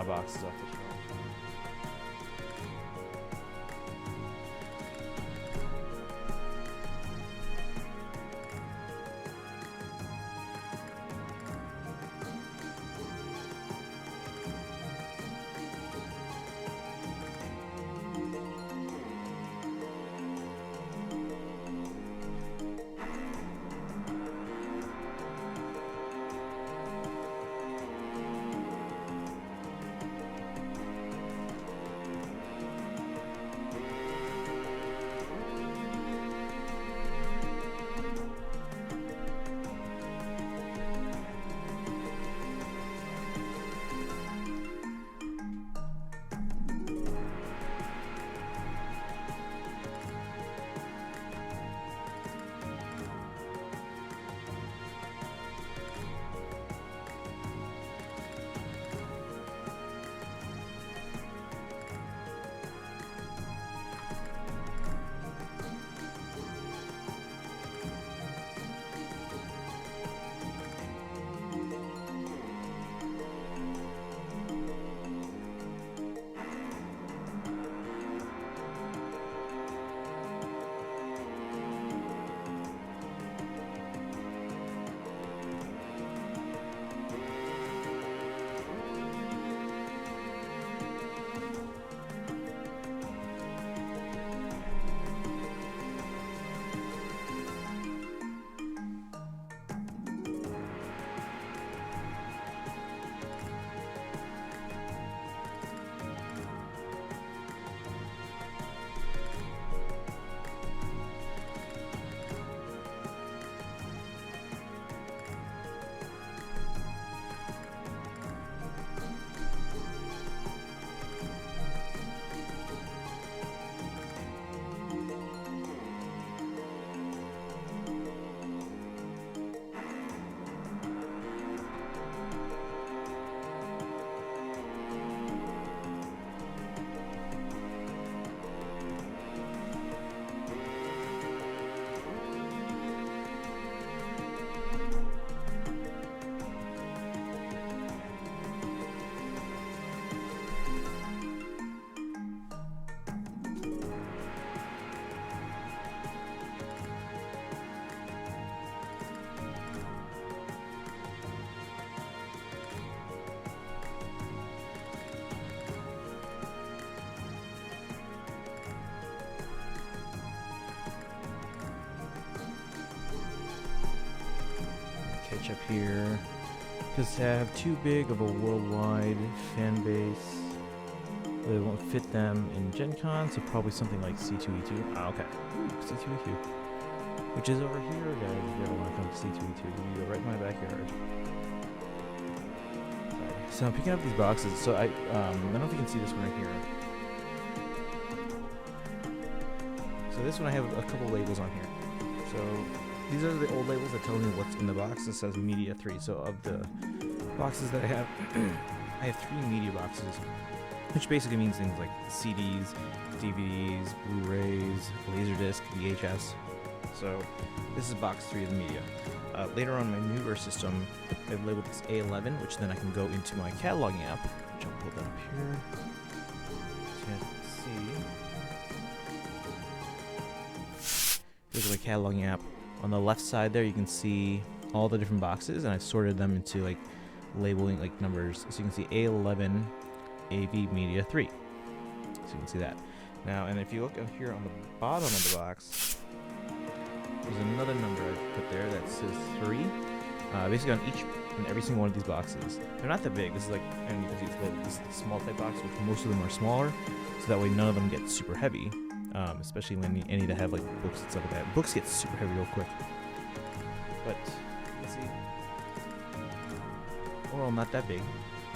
Boxes off the shelf. catch up here. Because to have too big of a worldwide fan base, it won't fit them in Gen Con, so probably something like C2E2. Ah, okay. Ooh, C2E2. Which is over here, guys, if you ever want to come to C2E2. You go right in my backyard. Sorry. So I'm picking up these boxes. So I don't know if you can see this one right here. So this one I have a couple labels on here. So these are the old labels that tell me what's in the box. It says Media 3. So of the boxes that I have, I have 3 media boxes, which basically means things like CDs, DVDs, Blu-rays, LaserDiscs, VHS. So this is box 3 of the media. Later on in my newer system, I've labeled this A11, which then I can go into my cataloging app, which I'll pull that up here. So you guys can see. Here's my cataloging app. On the left side there, you can see all the different boxes, and I've sorted them into like labeling like numbers. So you can see A11 AV Media 3. So you can see that. Now, and if you look up here on the bottom of the box, there's another number I've put there that says 3. Basically on each and every single one of these boxes. They're not that big. This is like, and you can see it's labeled this small type box, which most of them are smaller, so that way none of them get super heavy. Especially when any that have like books and stuff like that. Books get super heavy real quick. But let's see. Well, not that big.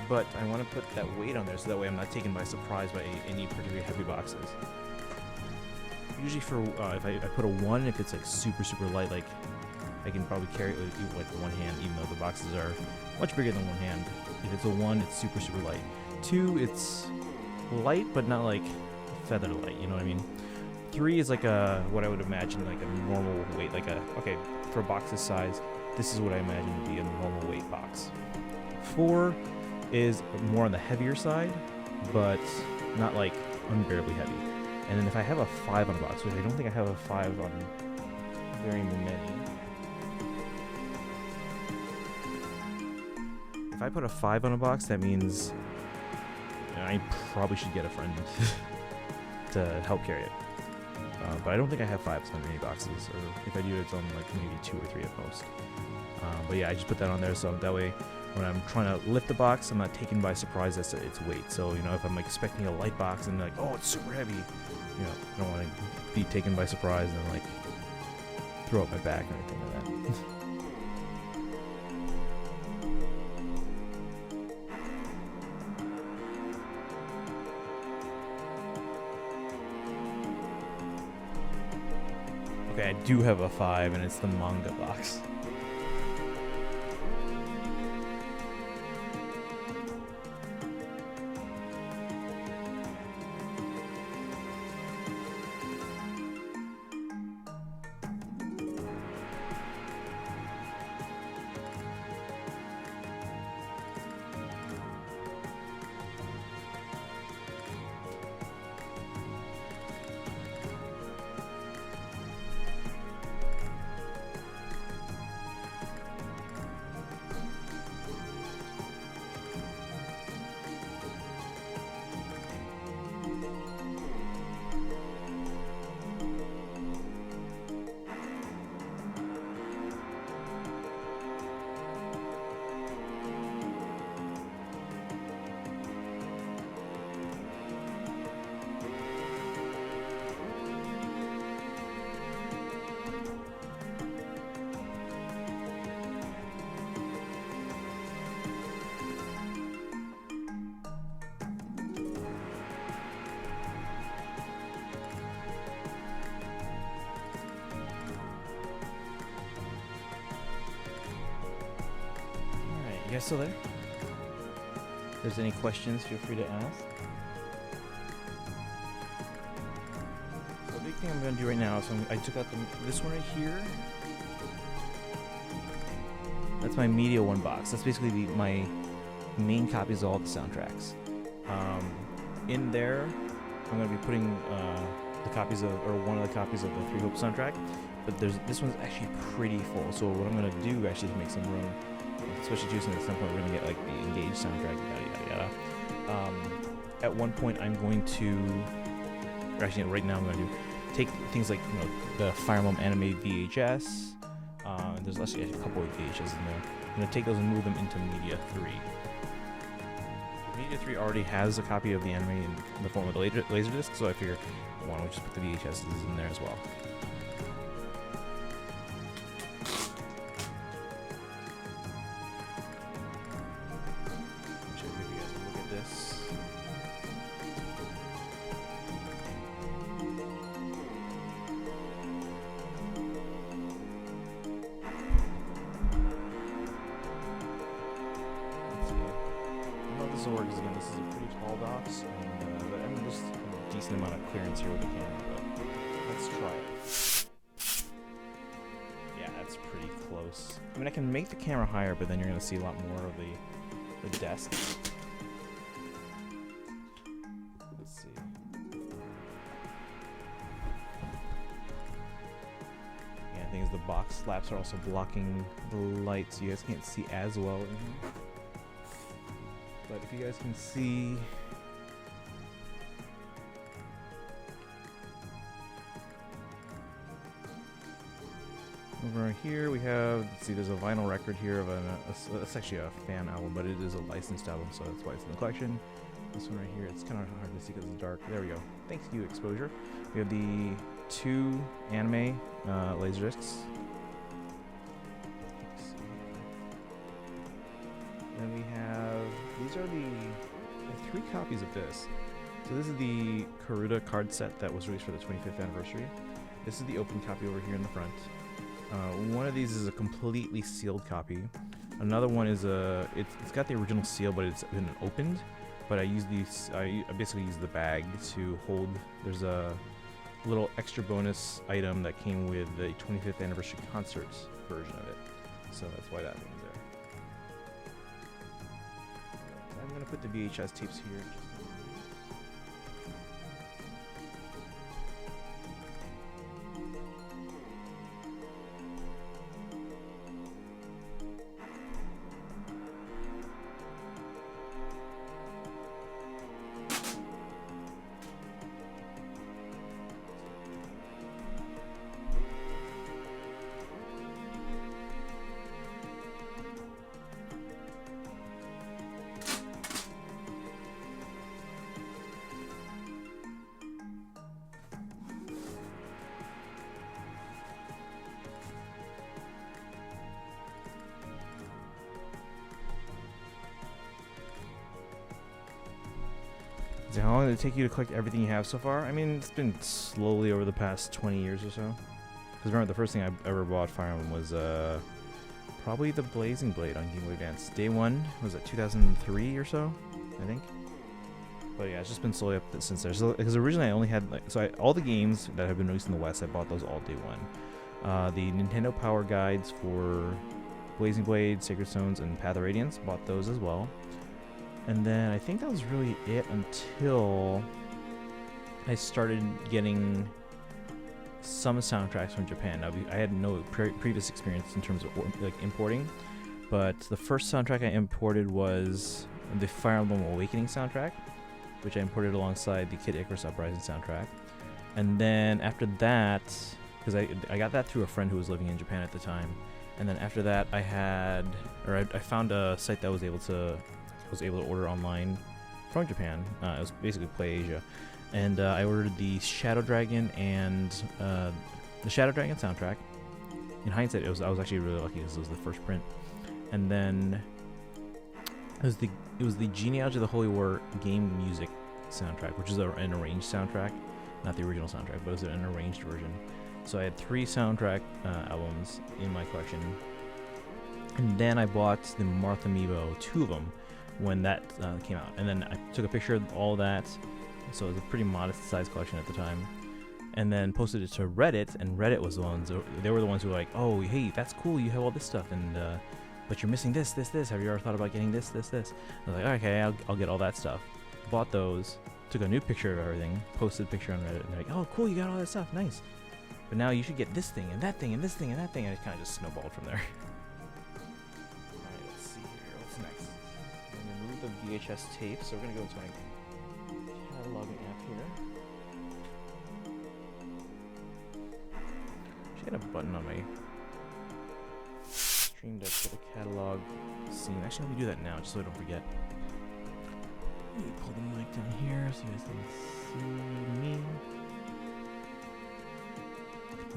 But I want to put that weight on there so that way I'm not taken by surprise by any particularly heavy boxes. Usually for if I put a 1, if it's like super light, like I can probably carry it with like one hand, even though the boxes are much bigger than one hand. If it's a 1, it's super light. 2, it's light but not like feather light, you know what I mean? 3 is like a what I would imagine like a normal weight, like a for a box this size, this is what I imagine would be a normal weight box. 4 is more on the heavier side, but not like unbearably heavy. And then if I have a 5 on a box, which I don't think I have a 5 on very many. If I put a 5 on a box, that means I probably should get a friend to help carry it. But I don't think I have 5s on any boxes, or if I do, it's on like maybe 2 or 3 at most. But yeah, I just put that on there so that way when I'm trying to lift the box, I'm not taken by surprise as to its weight. So, you know, if I'm like expecting a light box and like, oh, it's super heavy, you know, I don't want to be taken by surprise and like throw up my back or anything like that. Okay, I do have a 5, and it's the manga box. You guys still there? If there's any questions, feel free to ask. So the big thing I'm going to do right now is I took out this one right here. That's my Media 1 box. That's basically my main copies of all the soundtracks. In there, I'm going to be putting the copies of, or one of the copies of the Three Hope soundtrack. But this one's actually pretty full. So what I'm going to do actually is make some room. Especially too, since at some point we're going to get like the Engage soundtrack, yada. At one point I'm going to, or actually right now I'm going to take things like, you know, the Fire Emblem anime VHS, And there's actually a couple of VHS in there. I'm going to take those and move them into Media 3. Media 3 already has a copy of the anime in the form of the LaserDisc, so I figure why don't we just put the VHSs in there as well. Actually, give you guys a look at this. This will work because again, this is a pretty tall box, and but, I mean, there's a decent amount of clearance here with the camera, but let's try it. Yeah, that's pretty close. I mean, I can make the camera higher, but then you're going to see a lot more of the desk. Let's see. Yeah, the thing is the box slats are also blocking the light, so you guys can't see as well in here. But if you guys can see, over here we have, let's see, there's a vinyl record here of it's actually a fan album, but it is a licensed album, so that's why it's in the collection. This one right here, it's kind of hard to see because it's dark. There we go. Thanks you, exposure. We have the 2 anime LaserDiscs. Then we have, these are the 3 copies of this. So this is the Karuta card set that was released for the 25th anniversary. This is the open copy over here in the front. One of these is a completely sealed copy. Another one is it's got the original seal, but it's been opened. But I basically use the bag to hold, there's a little extra bonus item that came with the 25th anniversary concert version of it. So that's why that one's there. I'm going to put the VHS tapes here. So how long did it take you to collect everything you have so far? I mean, it's been slowly over the past 20 years or so. Because remember, the first thing I ever bought Fire Emblem was probably the Blazing Blade on Game Boy Advance. Day 1 was it 2003 or so, I think. But yeah, it's just been slowly up since there. So, because originally I only had all the games that have been released in the West, I bought those all day 1. The Nintendo Power Guides for Blazing Blade, Sacred Stones, and Path of Radiance, bought those as well. And then I think that was really it until I started getting some soundtracks from Japan. Now, I had no previous experience in terms of importing, but the first soundtrack I imported was the Fire Emblem Awakening soundtrack, which I imported alongside the Kid Icarus Uprising soundtrack. And then after that, because I got that through a friend who was living in Japan at the time, and then after that I found a site that was able to order online from Japan. It was basically Play Asia, and I ordered the Shadow Dragon and the Shadow Dragon soundtrack. In hindsight, I was actually really lucky because it was the first print. And then it was the Genealogy of the Holy War game music soundtrack, which is an arranged soundtrack, not the original soundtrack, but it was an arranged version. So I had 3 soundtrack albums in my collection, and then I bought the Martha Amiibo, 2 of them, when that came out, and then I took a picture of all that, so it was a pretty modest sized collection at the time, and then posted it to Reddit, and Reddit was the ones, they were the ones who were like, oh hey, that's cool, you have all this stuff, and but you're missing this, have you ever thought about getting this? I was like, okay, I'll get all that stuff. Bought those, took a new picture of everything, posted a picture on Reddit, and they're like, oh cool, you got all that stuff, nice, but now you should get this thing, and that thing, and this thing, and that thing, and it kind of just snowballed from there. The VHS tape, so we're gonna go into my cataloging app here. Should get a button on my Stream Deck for the catalog scene. Actually, let me do that now, just so I don't forget. Let me pull the mic down here so you guys can see me.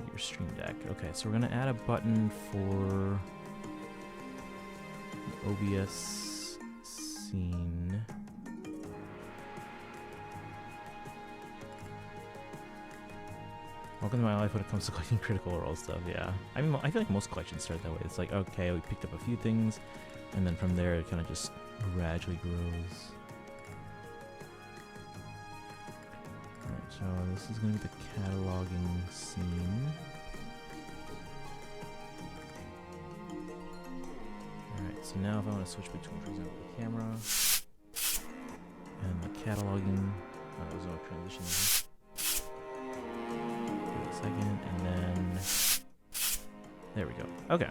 Your Stream Deck. Okay, so we're gonna add a button for the OBS scene. Welcome to my life when it comes to collecting Critical Role stuff, yeah. I mean, I feel like most collections start that way. It's like, okay, we picked up a few things, and then from there it kind of just gradually grows. Alright, so this is going to be the cataloging scene. Alright, so now if I want to switch between, for example, the camera and the cataloging, there's no transition here. Second, and then there we go. Okay.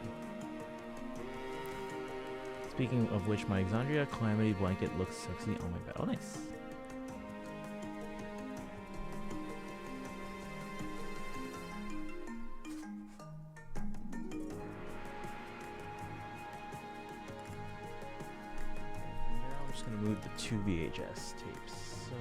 Speaking of which, my Exandria Calamity blanket looks sexy on my bed. Oh, nice. Now I'm just gonna move the 2 VHS tapes. So.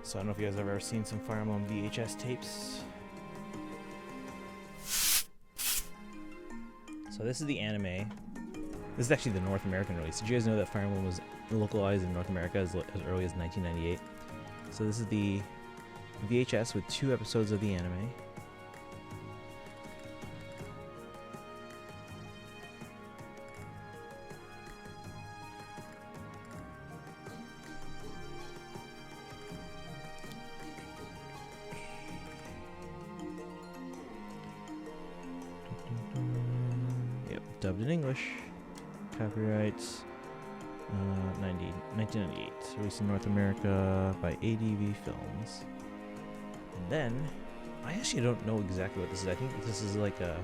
So I don't know if you guys have ever seen some Fire Emblem VHS tapes. So this is the anime. This is actually the North American release. Did you guys know that Fire Emblem was localized in North America as early as 1998? So this is the VHS with 2 episodes of the anime. Dubbed in English. Copyrights 1998. Released in North America by ADV Films. And then, I actually don't know exactly what this is. I think this is like a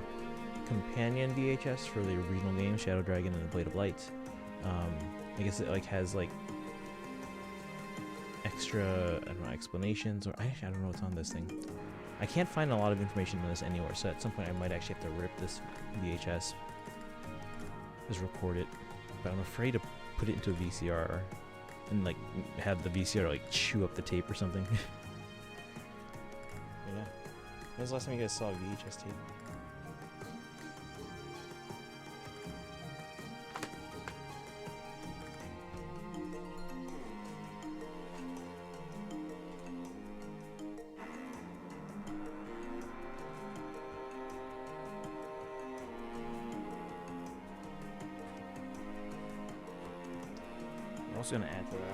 companion VHS for the original game, Shadow Dragon and the Blade of Light. I guess it like has like extra, I don't know, explanations, or I don't know what's on this thing. I can't find a lot of information on this anywhere, so at some point I might actually have to rip this VHS. Just record it, but I'm afraid to put it into a VCR and like have the VCR like chew up the tape or something. Yeah. When was the last time you guys saw a VHS tape? I'm also going to add to that.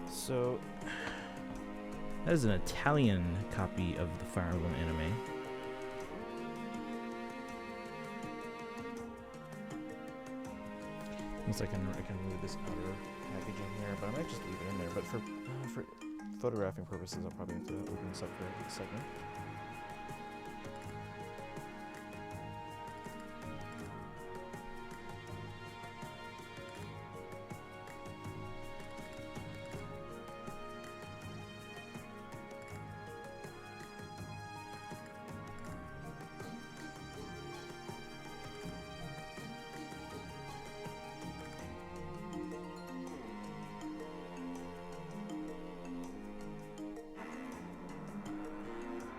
So, that is an Italian copy of the Fire Emblem anime. Looks like I can remove this outer packaging here, but I might just leave it in there. But for photographing purposes, I'll probably have to open this up for a second.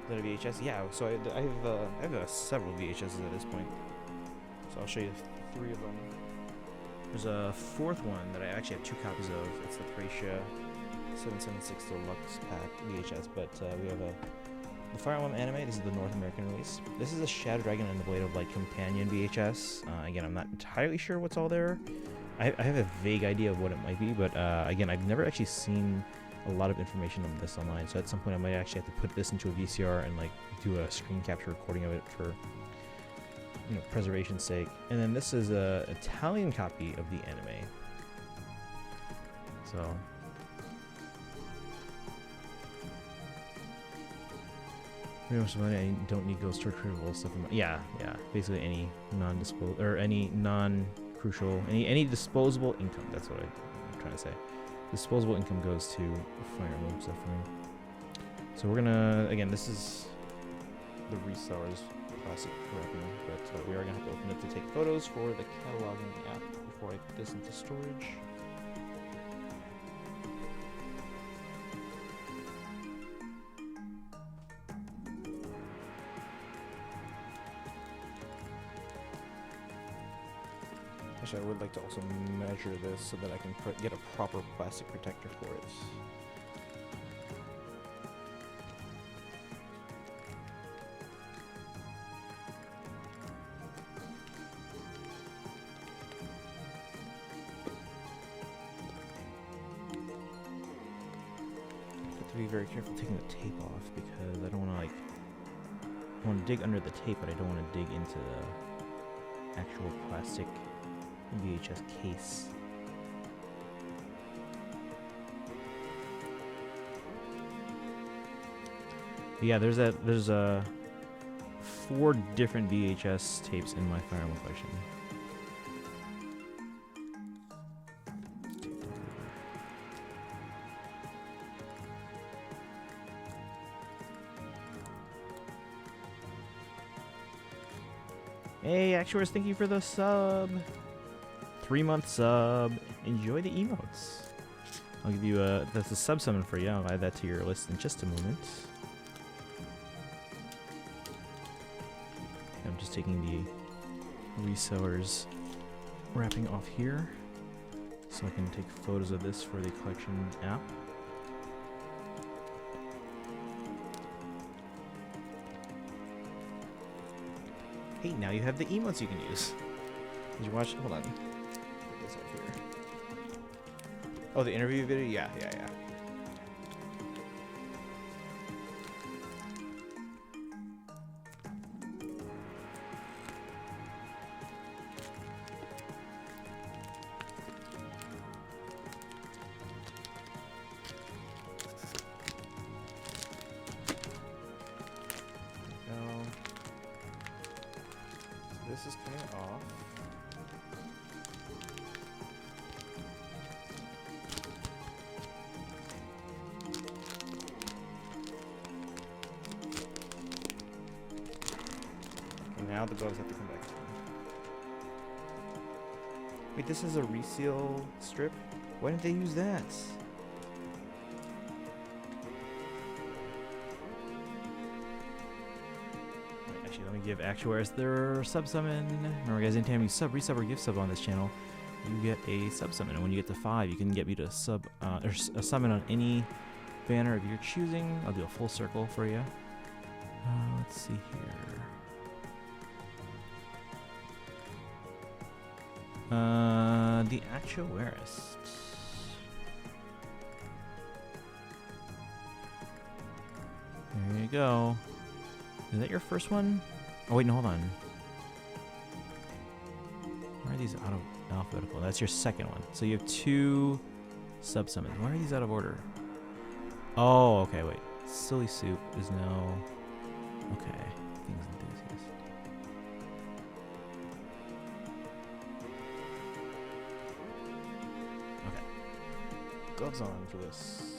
that a VHS? Yeah, so I have several VHSs at this point. So I'll show you 3 of them. There's a 4th one that I actually have 2 copies of. It's the Thracia 776 Deluxe Pack VHS, but we have the Fire Emblem anime. This is the North American release. This is a Shadow Dragon and the Blade of Light companion VHS. Again, I'm not entirely sure what's all there. I have a vague idea of what it might be, but again, I've never actually seen a lot of information on this online, so at some point I might actually have to put this into a VCR and like do a screen capture recording of it for preservation's sake. And then this is a Italian copy of the anime. So pretty much money. I don't need ghost or critical stuff. Yeah. Basically any non-disposable or any non-crucial, any disposable income. That's what I'm trying to say. Disposable income goes to Fire Emblem stuff for me. So we're gonna, again, this is the resellers classic wrapping, but we are gonna have to open it to take photos for the cataloging app before I put this into storage. Actually, I would like to also measure this so that I can get a proper plastic protector for it. I have to be very careful taking the tape off because I don't want to I want to dig under the tape, but I don't want to dig into the actual plastic VHS case. But yeah, there's 4 different VHS tapes in my Fire Emblem collection. Hey, Actuars, thank you for the sub. 3-month sub. Enjoy the emotes. I'll give you that's a sub summon for you. I'll add that to your list in just a moment. I'm just taking the resellers wrapping off here so I can take photos of this for the collection app. Hey, now you have the emotes you can use. Did you watch? Hold on. Put this up here. Oh, the interview video? Yeah. This is coming off. Okay, now the gloves have to come back. Wait, this is a reseal strip? Why didn't they use that? Let me give Actuaries their sub summon. Remember, guys, anytime you sub, resub, or gift sub on this channel, you get a sub summon. And when you get to 5, you can get me to sub or a summon on any banner of your choosing. I'll do a full circle for you. Let's see here. The Actuarist. There you go. Is that your first one? Oh wait, no, hold on. Why are these out of alphabetical? That's your second one. So you have 2 sub summons. Why are these out of order? Oh, okay, wait. Silly Soup is now okay. Things enthusiast. Okay. Gloves on for this.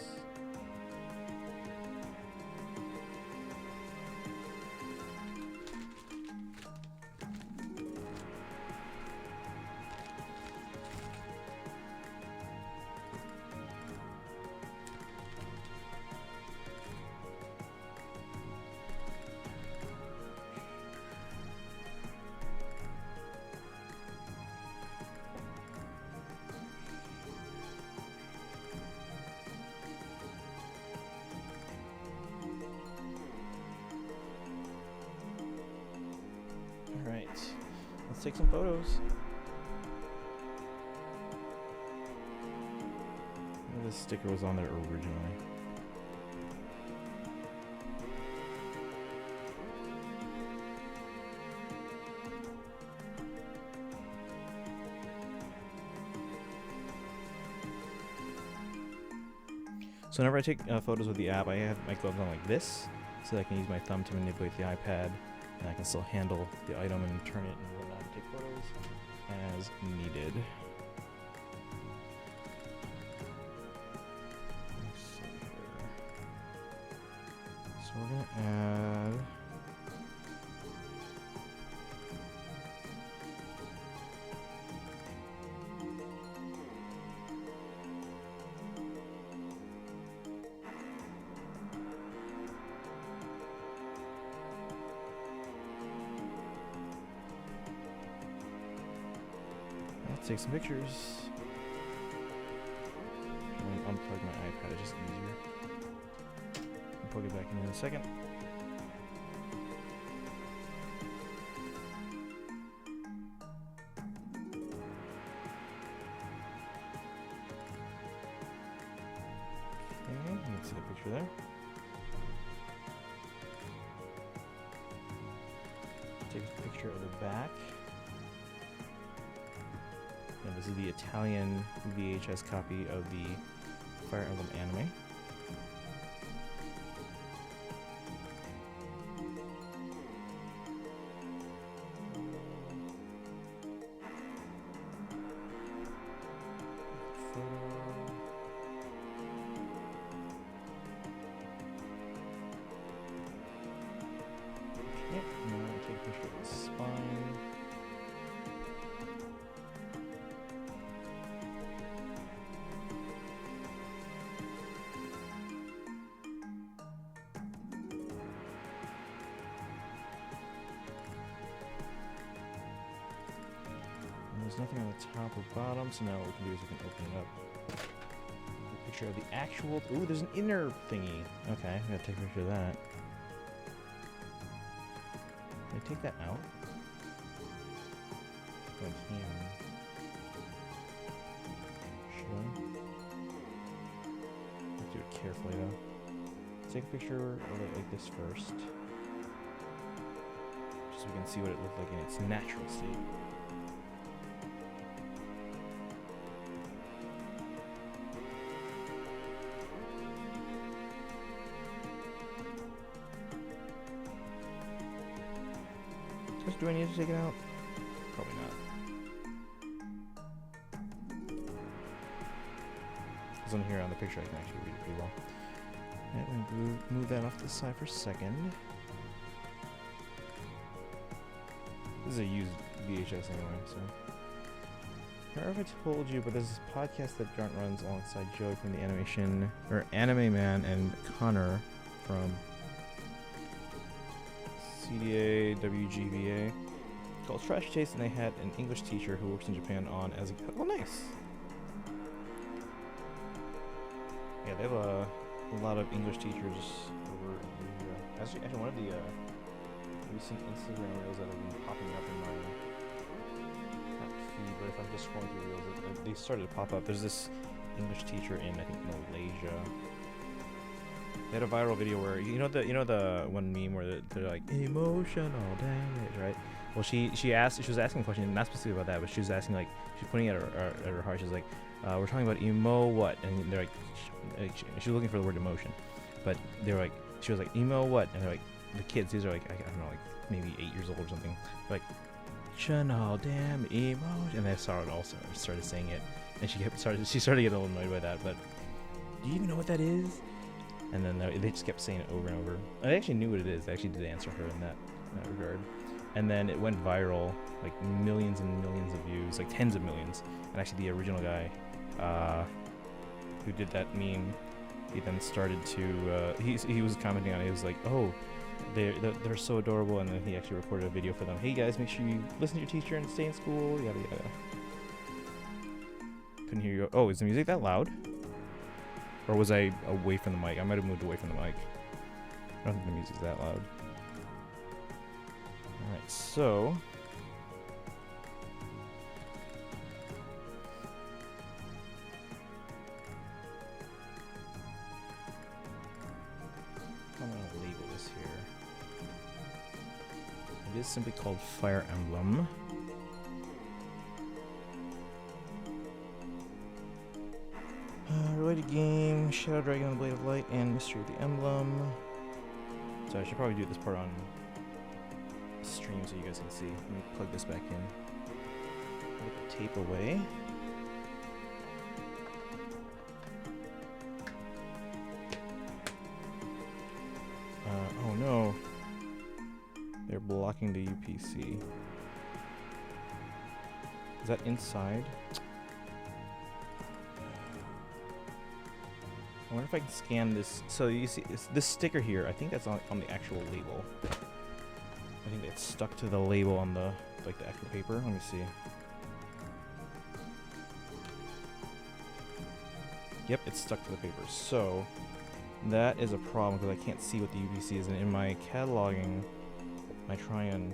Alright, let's take some photos. This sticker was on there originally. So whenever I take photos with the app, I have my gloves on like this, so that I can use my thumb to manipulate the iPad, and I can still handle the item and turn it and whatnot and take photos as needed. Let's see here. So we're gonna add. Let's take some pictures. I'm going to unplug my iPad, it's just easier. I'll plug it back in a second. Okay, you can see the picture there. Take a picture of the back. And this is the Italian VHS copy of the Fire Emblem anime. Okay, now I'll take a picture of the spine. There's nothing on the top or bottom, so now what we can do is we can open it up. A picture of the actual. Ooh, there's an inner thingy. Okay, I gotta take a picture of that. Can I take that out? Oh, I can. Should I? Let's do it carefully though. Take a picture of it like this first, just so we can see what it looked like in its natural state. Do I need to take it out? Probably not. Because on here on the picture I can actually read it pretty well. And I'm going to move that off to the side for a second. This is a used VHS anyway, so. I don't know if I told you, but there's this podcast that Grant runs alongside Joey from the animation, or Anime Man, and Connor from CDA, WGVA, called Trash Taste, and they had an English teacher who works in Japan on as a... Oh, nice! Yeah, they have a lot of English teachers over in actually one of the recent Instagram reels that have been popping up in my not feed, but if I'm just scrolling through reels, they started to pop up. There's this English teacher in, I think, Malaysia. They had a viral video where you know the one meme where they're like emotional damage, right? Well, she was asking a question, not specifically about that, but she was asking, like, she's putting it at her heart. She's like, we're talking about emo what? And they're like, she was looking for the word emotion, but they were like, she was like, emo what? And they're like, the kids, these are like, I don't know, like maybe 8 years old or something, like, emotional damn emotion. And they saw it also, started saying it, and she started getting a little annoyed by that. But do you even know what that is? And then they just kept saying it over and over. I actually knew what it is. I actually did answer her in that regard. And then it went viral, like millions and millions of views, like tens of millions. And actually the original guy who did that meme, he then started to, he was commenting on it. He was like, oh, they're so adorable. And then he actually recorded a video for them. Hey guys, make sure you listen to your teacher and stay in school, yada yada. Couldn't hear you. Oh, is the music that loud? Or was I away from the mic? I might have moved away from the mic. I don't think the music's that loud. Alright, so is simply called Fire Emblem. Related game, Shadow Dragon, the Blade of Light, and Mystery of the Emblem. So I should probably do this part on stream so you guys can see. Let me plug this back in. Get the tape away. Oh no. They're blocking the UPC. Is that inside? I wonder if I can scan this. So you see this sticker here, I think that's on the actual label. I think it's stuck to the label on the like the actual paper. Let me see. Yep, it's stuck to the paper. So that is a problem because I can't see what the UPC is, and in my cataloging I try and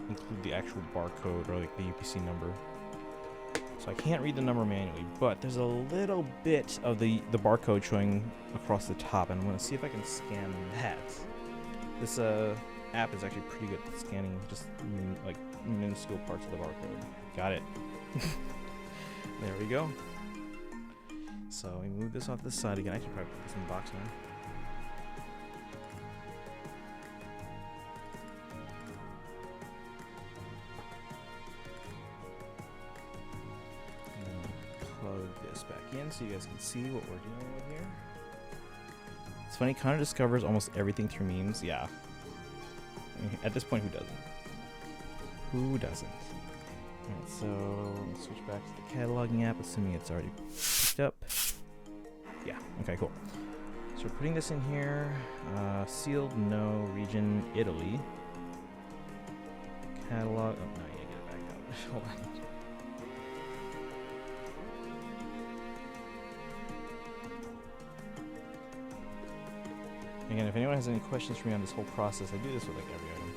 include the actual barcode or like the UPC number. So I can't read the number manually, but there's a little bit of the barcode showing across the top, and I'm going to see if I can scan that. This app is actually pretty good at scanning just like minuscule parts of the barcode. Got it. There we go. So we move this off the side again. I should probably put this in the box now. This back in so you guys can see what we're dealing with here. It's funny, Connor discovers almost everything through memes. Yeah. I mean, at this point, who doesn't? Who doesn't? Alright, so let's switch back to the cataloging app, assuming it's already picked up. Yeah, okay, cool. So we're putting this in here. Sealed, no, region, Italy. Catalog, oh no, you gotta get it back out. Hold on. Again, if anyone has any questions for me on this whole process, I do this with like every item.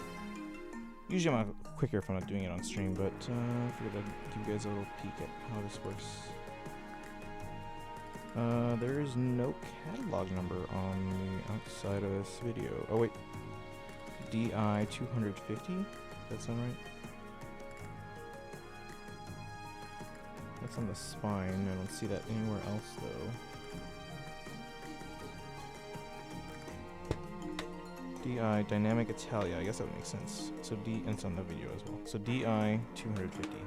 Usually I'm quicker if I'm not doing it on stream, but I figured I'd give you guys a little peek at how this works. There is no catalog number on the outside of this video. Oh wait, DI 250? Does that sound right? That's on the spine. I don't see that anywhere else though. DI Dynamic Italia, I guess that would make sense. So D, and it's on the video as well. So DI 250.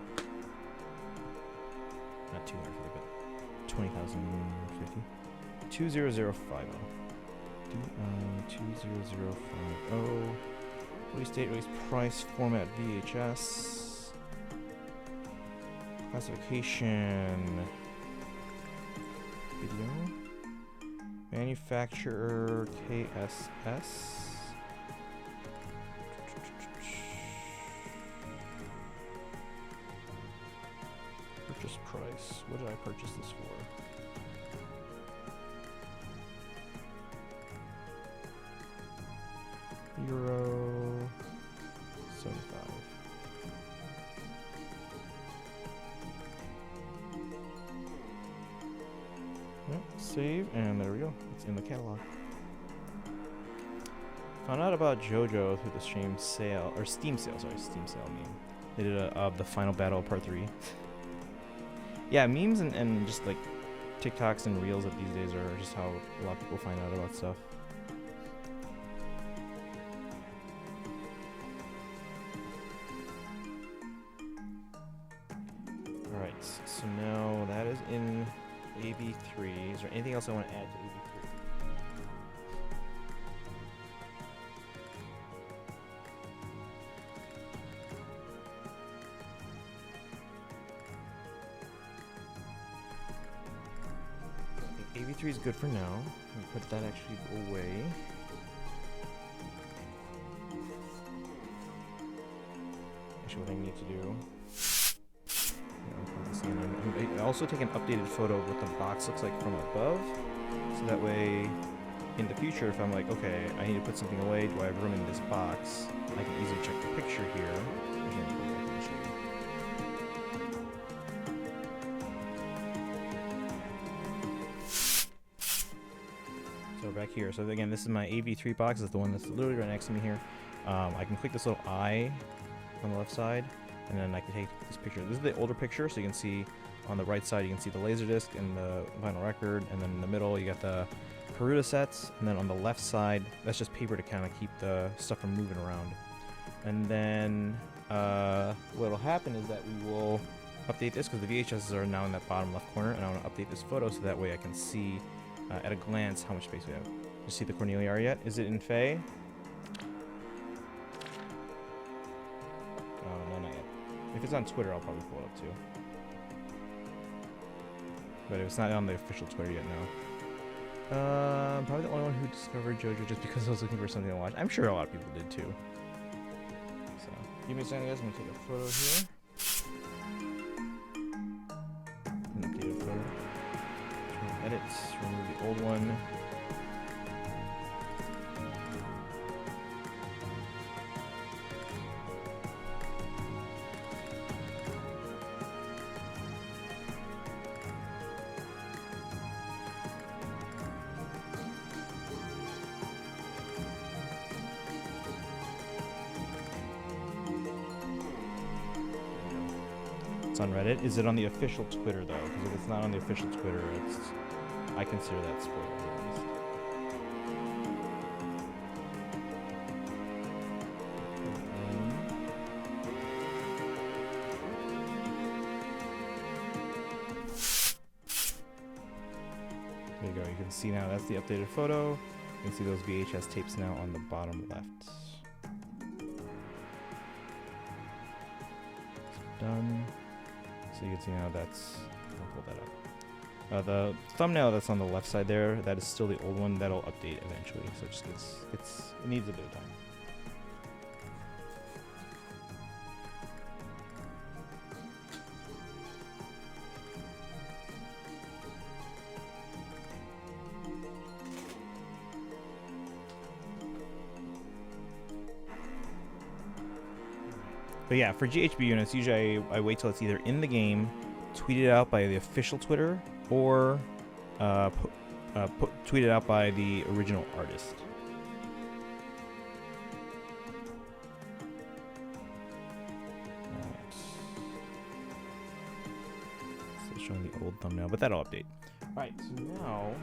Not 250, but 20,050. 20050. DI 20050. Release date, release price, format VHS. Classification. Video. Manufacturer KSS. Purchase price. What did I purchase this for? Euro 75. Yep, save, and there we go. It's in the catalog. Found out about JoJo through the Steam sale, or Steam sale, sorry, Steam sale meme. They did a the final battle part 3. Yeah, memes and just like TikToks and Reels of these days are just how a lot of people find out about stuff. Alright, so now that is in AB3. Is there anything else I want to add to AB3? AB3 is good for now. Let me put that actually away. Actually, what I need to do. I also take an updated photo of what the box looks like from above, so that way in the future if I'm like, okay, I need to put something away, do I have room in this box, I can easily check the picture here. So back here, so again, this is my AV3 box. It's the one that's literally right next to me here. I can click this little eye on the left side, and then I can take this picture. This is the older picture, so you can see on the right side you can see the LaserDisc and the vinyl record, and then in the middle you got the Peruta sets, and then on the left side that's just paper to kind of keep the stuff from moving around. And then what will happen is that we will update this because the VHSs are now in that bottom left corner, and I want to update this photo so that way I can see at a glance how much space we have. You see the Cornelia R yet? Is it in FEH? Oh, no, not yet. If it's on Twitter, I'll probably pull it up too. But it's not on the official Twitter yet, no. I'm probably the only one who discovered JoJo just because I was looking for something to watch. I'm sure a lot of people did too. So, give me a second, guys. I'm gonna take a photo here. An updated photo. Edits. Remove the old one. On Reddit. Is it on the official Twitter though? Because if it's not on the official Twitter, I consider that spoiled at least. There you go. You can see now that's the updated photo. You can see those VHS tapes now on the bottom left. Done. So you can see now that's, I'll pull that up. The thumbnail that's on the left side there, that is still the old one. That'll update eventually. So it just it needs a bit of time. But yeah, for GHB units, usually I wait till it's either in the game, tweeted out by the official Twitter, or tweeted out by the original artist. Alright. Still showing the old thumbnail, but that'll update. Alright, so now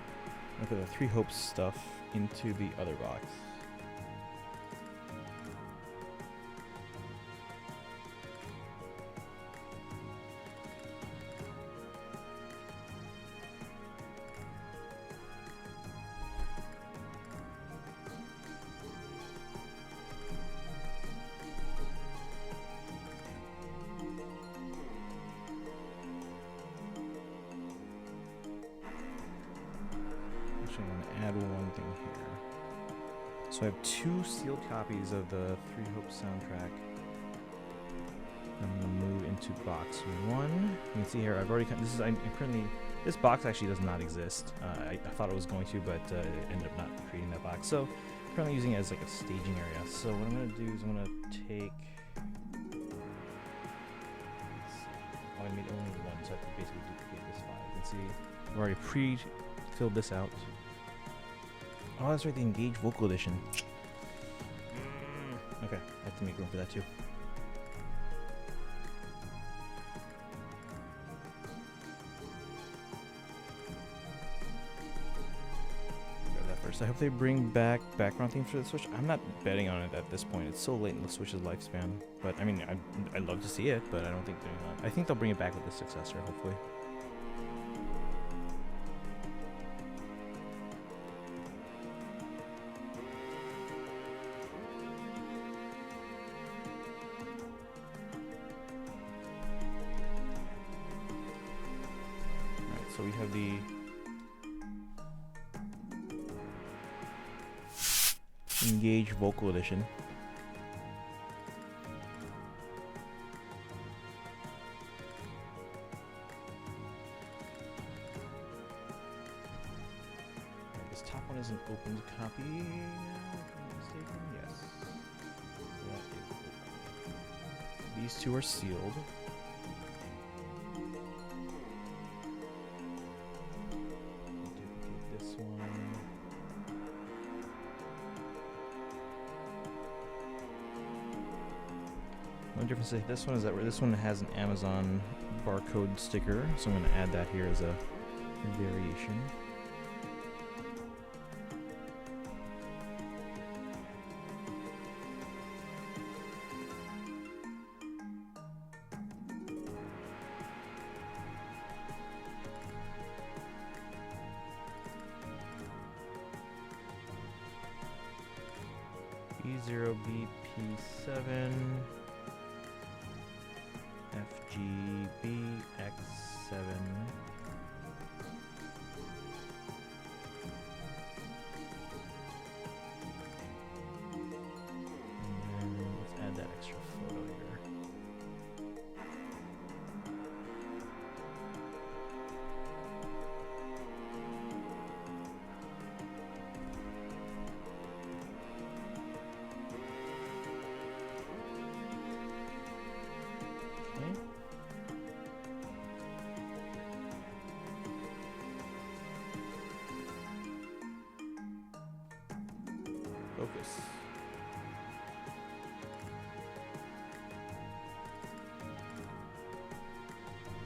I'm gonna put the Three Hopes stuff into the other box. I'm going to add one thing here. So I have 2 sealed copies of the Three Hopes soundtrack. I'm going to move into box 1. You can see here, I've already this box actually does not exist. I thought it was going to, but it ended up not creating that box. So I'm currently using it as like a staging area. So what I'm going to do is I'm going to take, I made only one, so I have to basically duplicate this file. You can see I've already pre-filled this out. Oh, that's right, the Engage Vocal Edition. Okay, I have to make room for that too. Grab that first. I hope they bring back background themes for the Switch. I'm not betting on it at this point. It's so late in the Switch's lifespan. But I mean, I'd love to see it, but I don't think they're gonna. I think they'll bring it back with the successor, hopefully. So we have the Engage Vocal Edition. This top one is an opened copy now, if I'm not mistaken. Yes. So that is open. These 2 are sealed. This one. only difference with this one is that this one has an Amazon barcode sticker, so I'm going to add that here as a variation. E0BP7 FGBX7 and then let's add that extra photo here. Focus.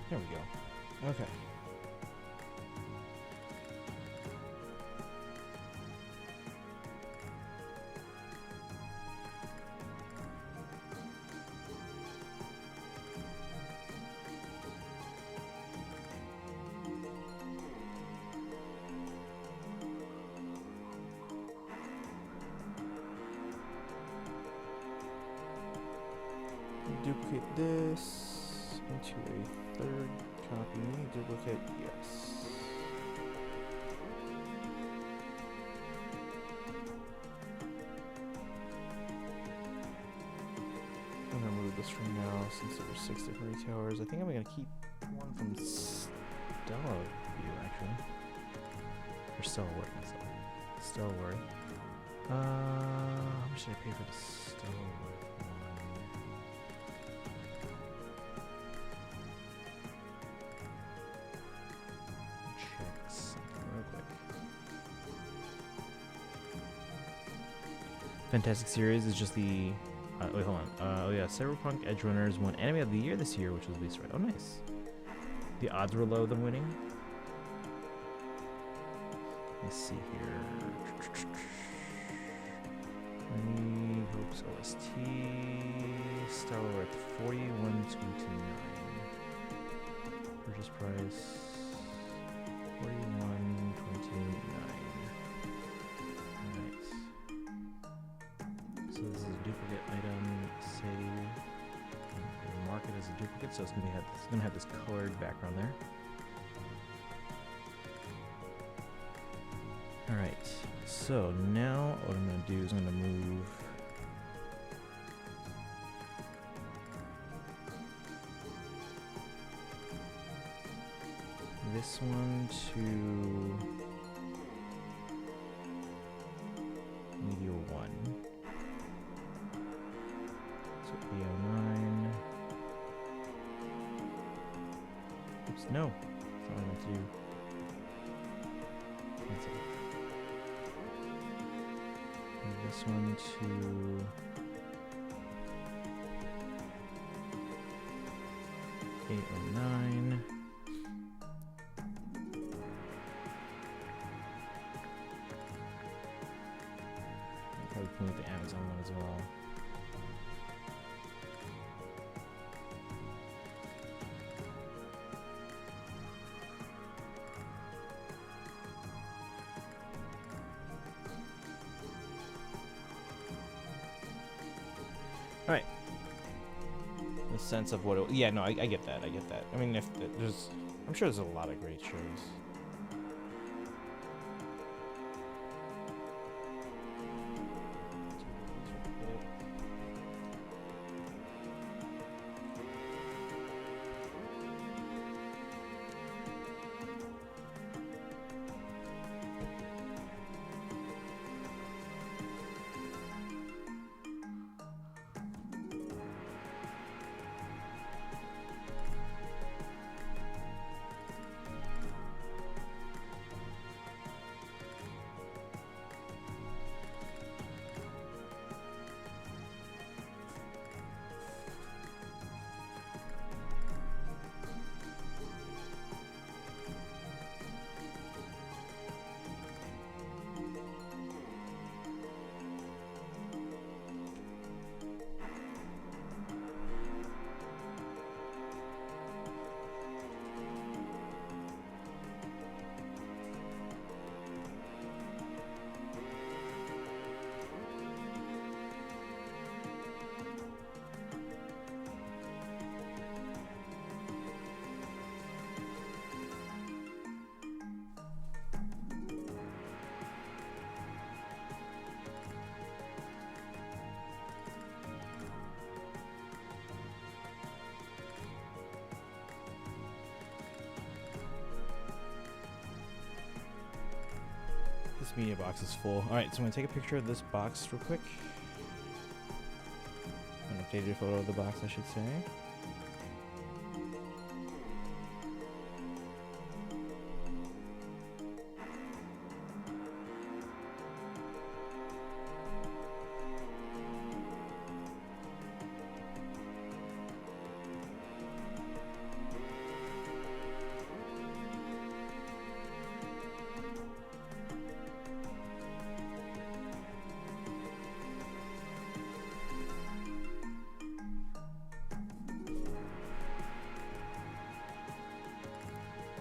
There we go. Okay. Duplicate this into a third copy. Duplicate, yes. I'm gonna move this from now since there were 6 different retailers. I think I'm gonna keep one from Stella View actually. Or Stella Word, not Stella. Stella Word. How much did I pay for the Stella Word? Fantastic series is just the wait, hold on. Oh yeah, Cyberpunk Edge Runners won Anime of the Year this year, which was released right. Oh, nice. The odds were low of them winning. Let's see here. Hopes OST. Star Wars at 41.29. Purchase price 41.29. So this is a duplicate item, save, mark it as a duplicate, so it's gonna have this colored background there. Alright, so now what I'm gonna do is I'm gonna move this one to Media 1. So E09. Oops, no. That's not what I meant to do. Cancel. Move this one to A09. I'll probably move the Amazon one as well. All right. The sense of what it, yeah, no, I get that. I get that. I mean, if I'm sure there's a lot of great shows. This media box is full. Alright, so I'm going to take a picture of this box real quick. An updated photo of the box, I should say.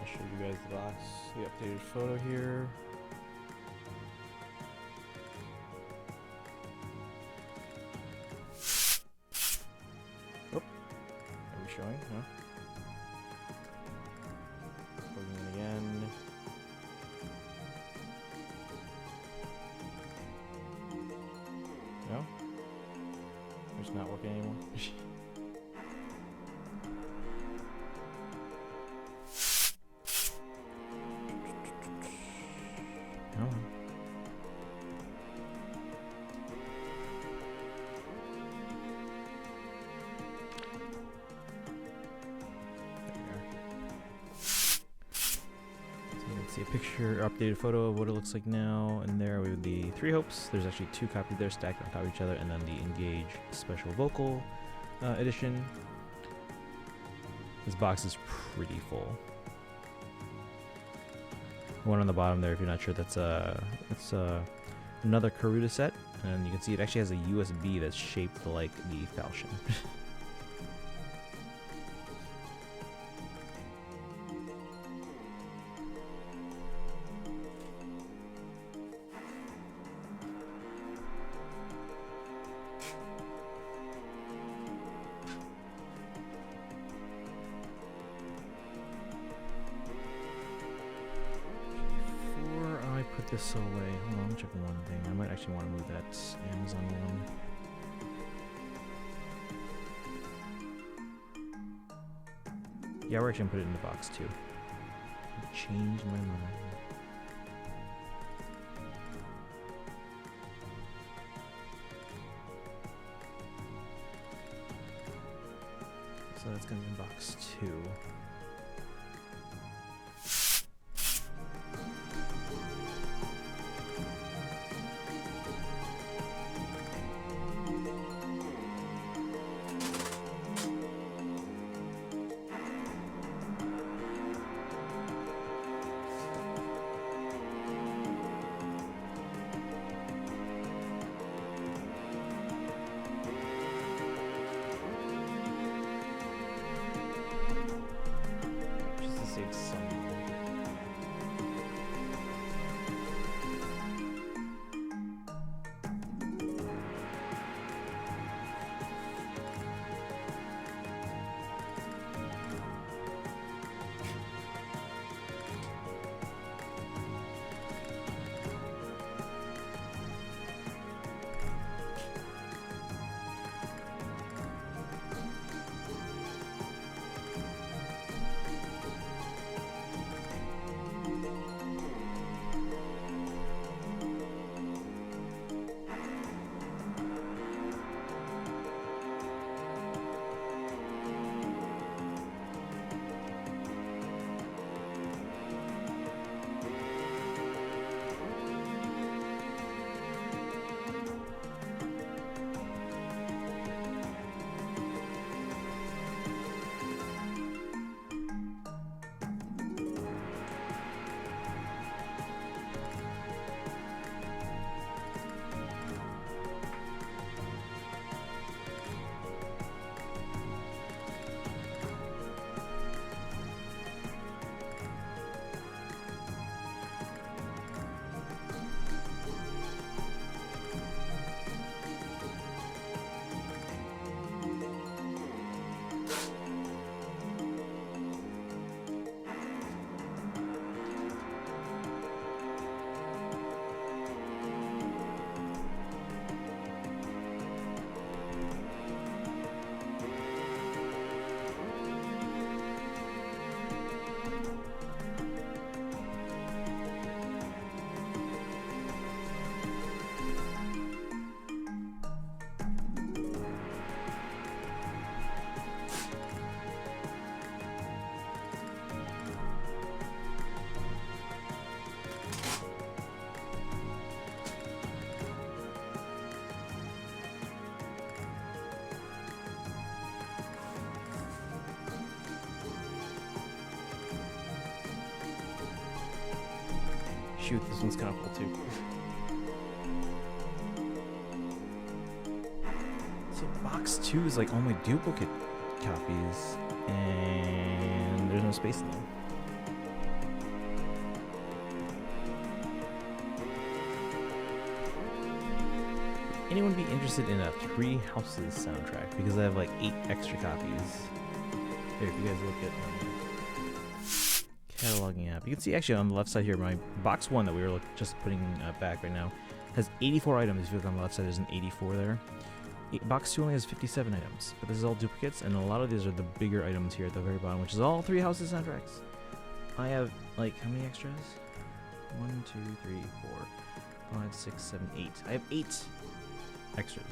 I'll show you guys the box, the updated photo here. Oh, are we showing? No. Plugging in again. No? It's not working anymore. No. There we are. So you can see a picture, updated photo of what it looks like now. And there we have the Three Hopes. There's actually two copies there stacked on top of each other, and then the Engage Special Vocal edition. This box is pretty full. One on the bottom there, if you're not sure, that's another Karuta set, and you can see it actually has a USB that's shaped like the falchion. Put this away. Hold on, let me check one thing. I might actually want to move that Amazon one. Yeah, we're actually gonna put it in the box too. I changed my mind. So that's gonna be in box 2. shoot, this one's kind of full too. So box 2 is like only duplicate copies, and there's no space in there. Anyone be interested in a Three Houses soundtrack? Because I have like 8 extra copies. Here, if you guys look at my cataloging app, you can see actually on the left side here, my box 1 that we were just putting back right now has 84 items. If you look on the left side, there's an 84 there. Box 2 only has 57 items, but this is all duplicates, and a lot of these are the bigger items here at the very bottom, which is all Three Houses soundtracks. I have, like, how many extras? 1, 2, 3, 4, 5, 6, 7, 8. I have 8 extras.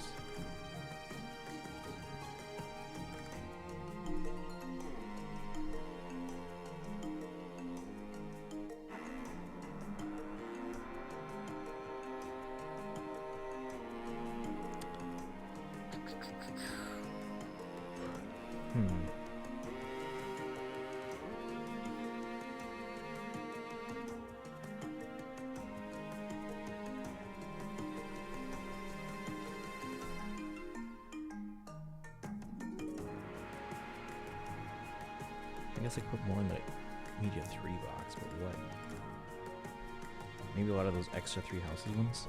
I guess I could put more in the Media 3 box, but what? Maybe a lot of those extra Three Houses ones?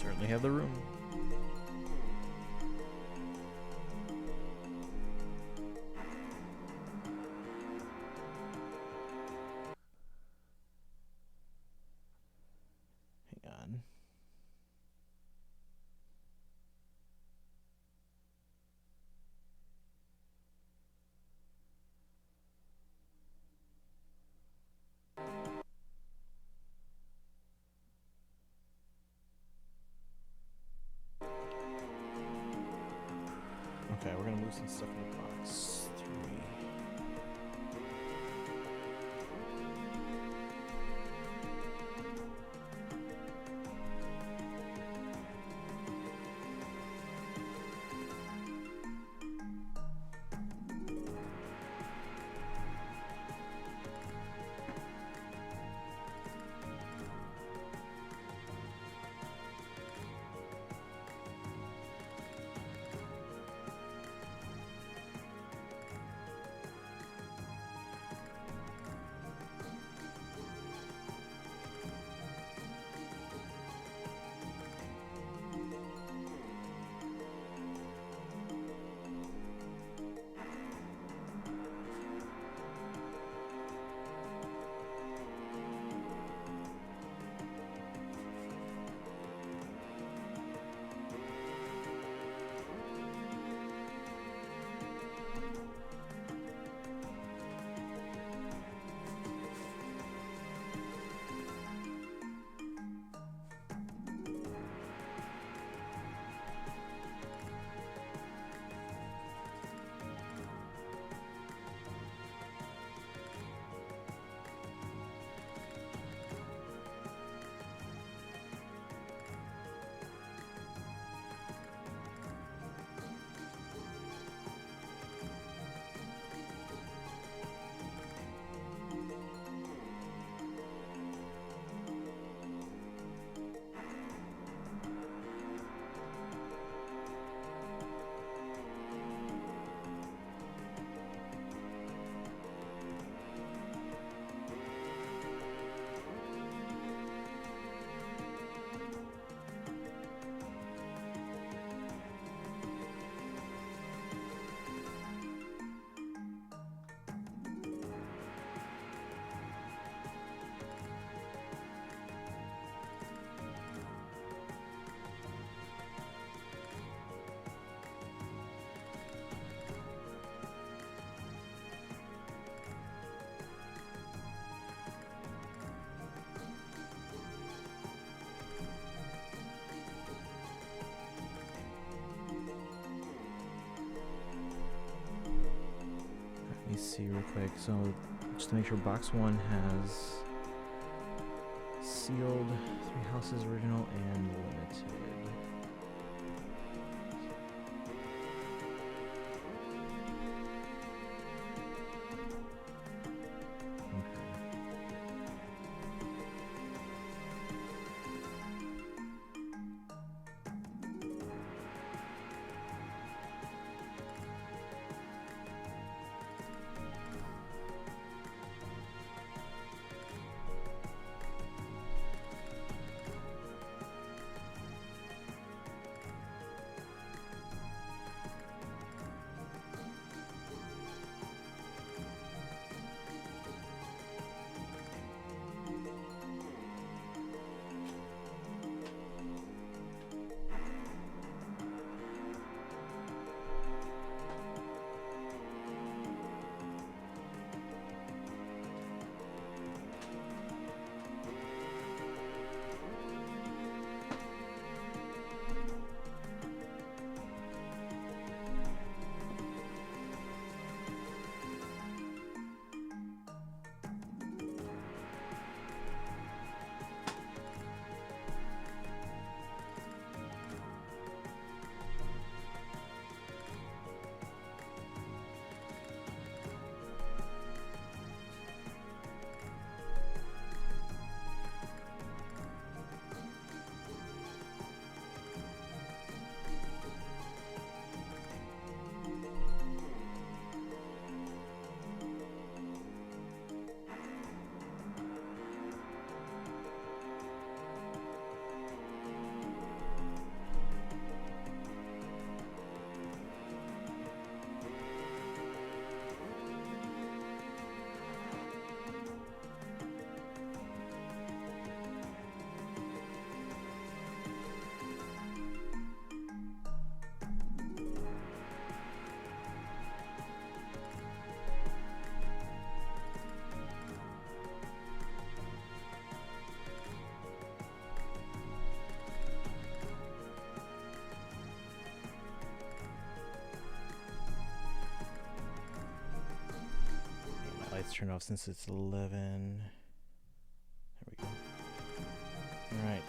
Certainly have the room. Okay, we're gonna move some stuff in the box 3. Let me see real quick. So, just to make sure, box 1 has sealed Three Houses original and limited. Lights turned off since it's 11. There we go. All right.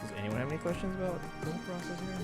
Does anyone have any questions about the whole process here?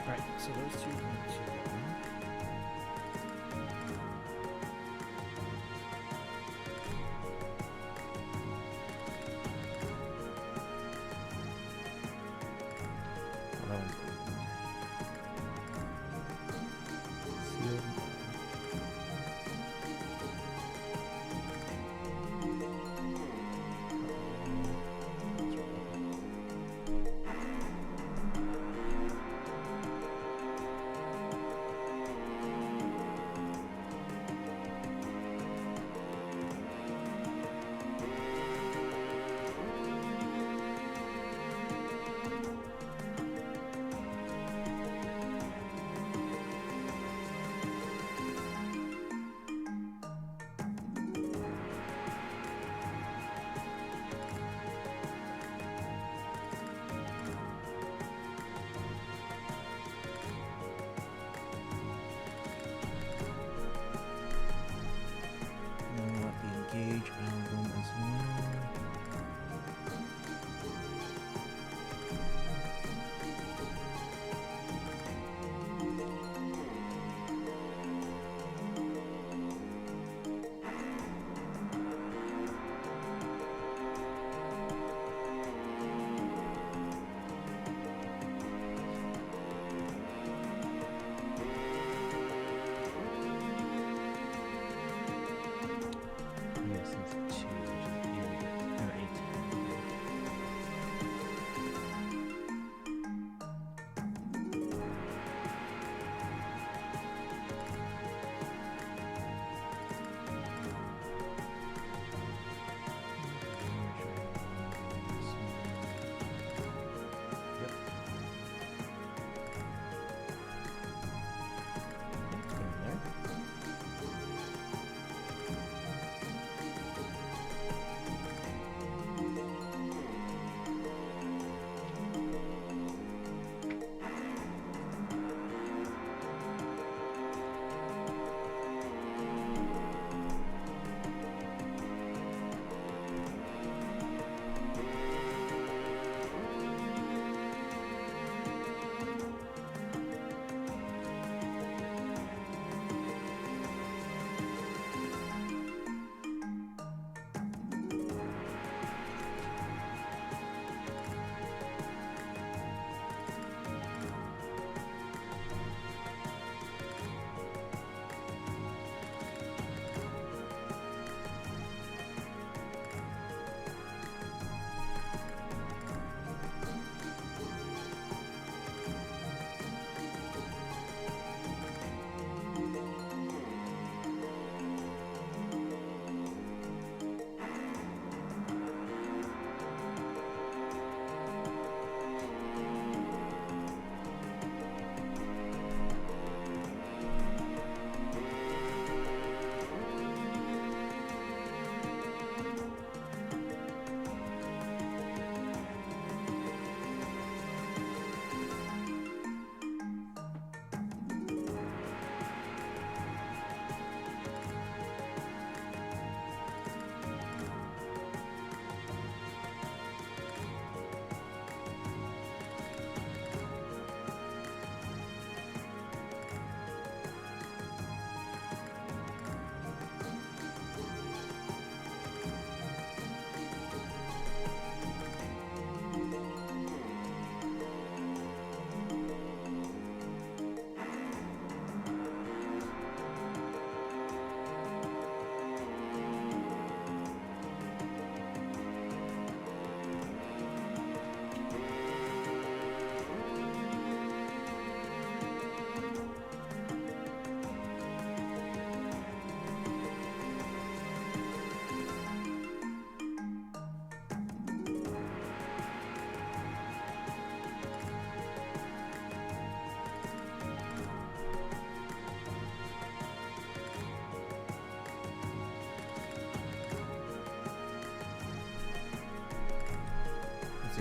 Right, so those two went together. Well, that one's open. Sealed.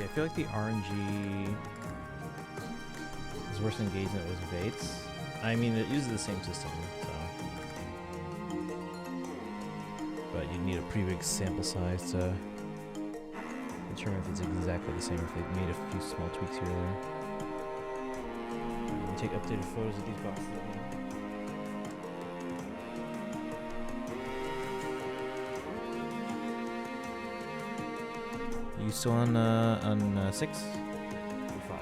I feel like the RNG is worse engaged than it was with 8s. I mean, it uses the same system, so. But you need a pretty big sample size to determine if it's exactly the same, if they made a few small tweaks here or there. Take updated photos of these boxes. You still on 6? Or 5?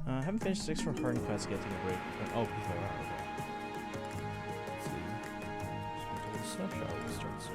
I haven't finished 6 for hard and fast yet. Take a break. Oh, before. Okay. Let's see. Just the snapshot will start soon.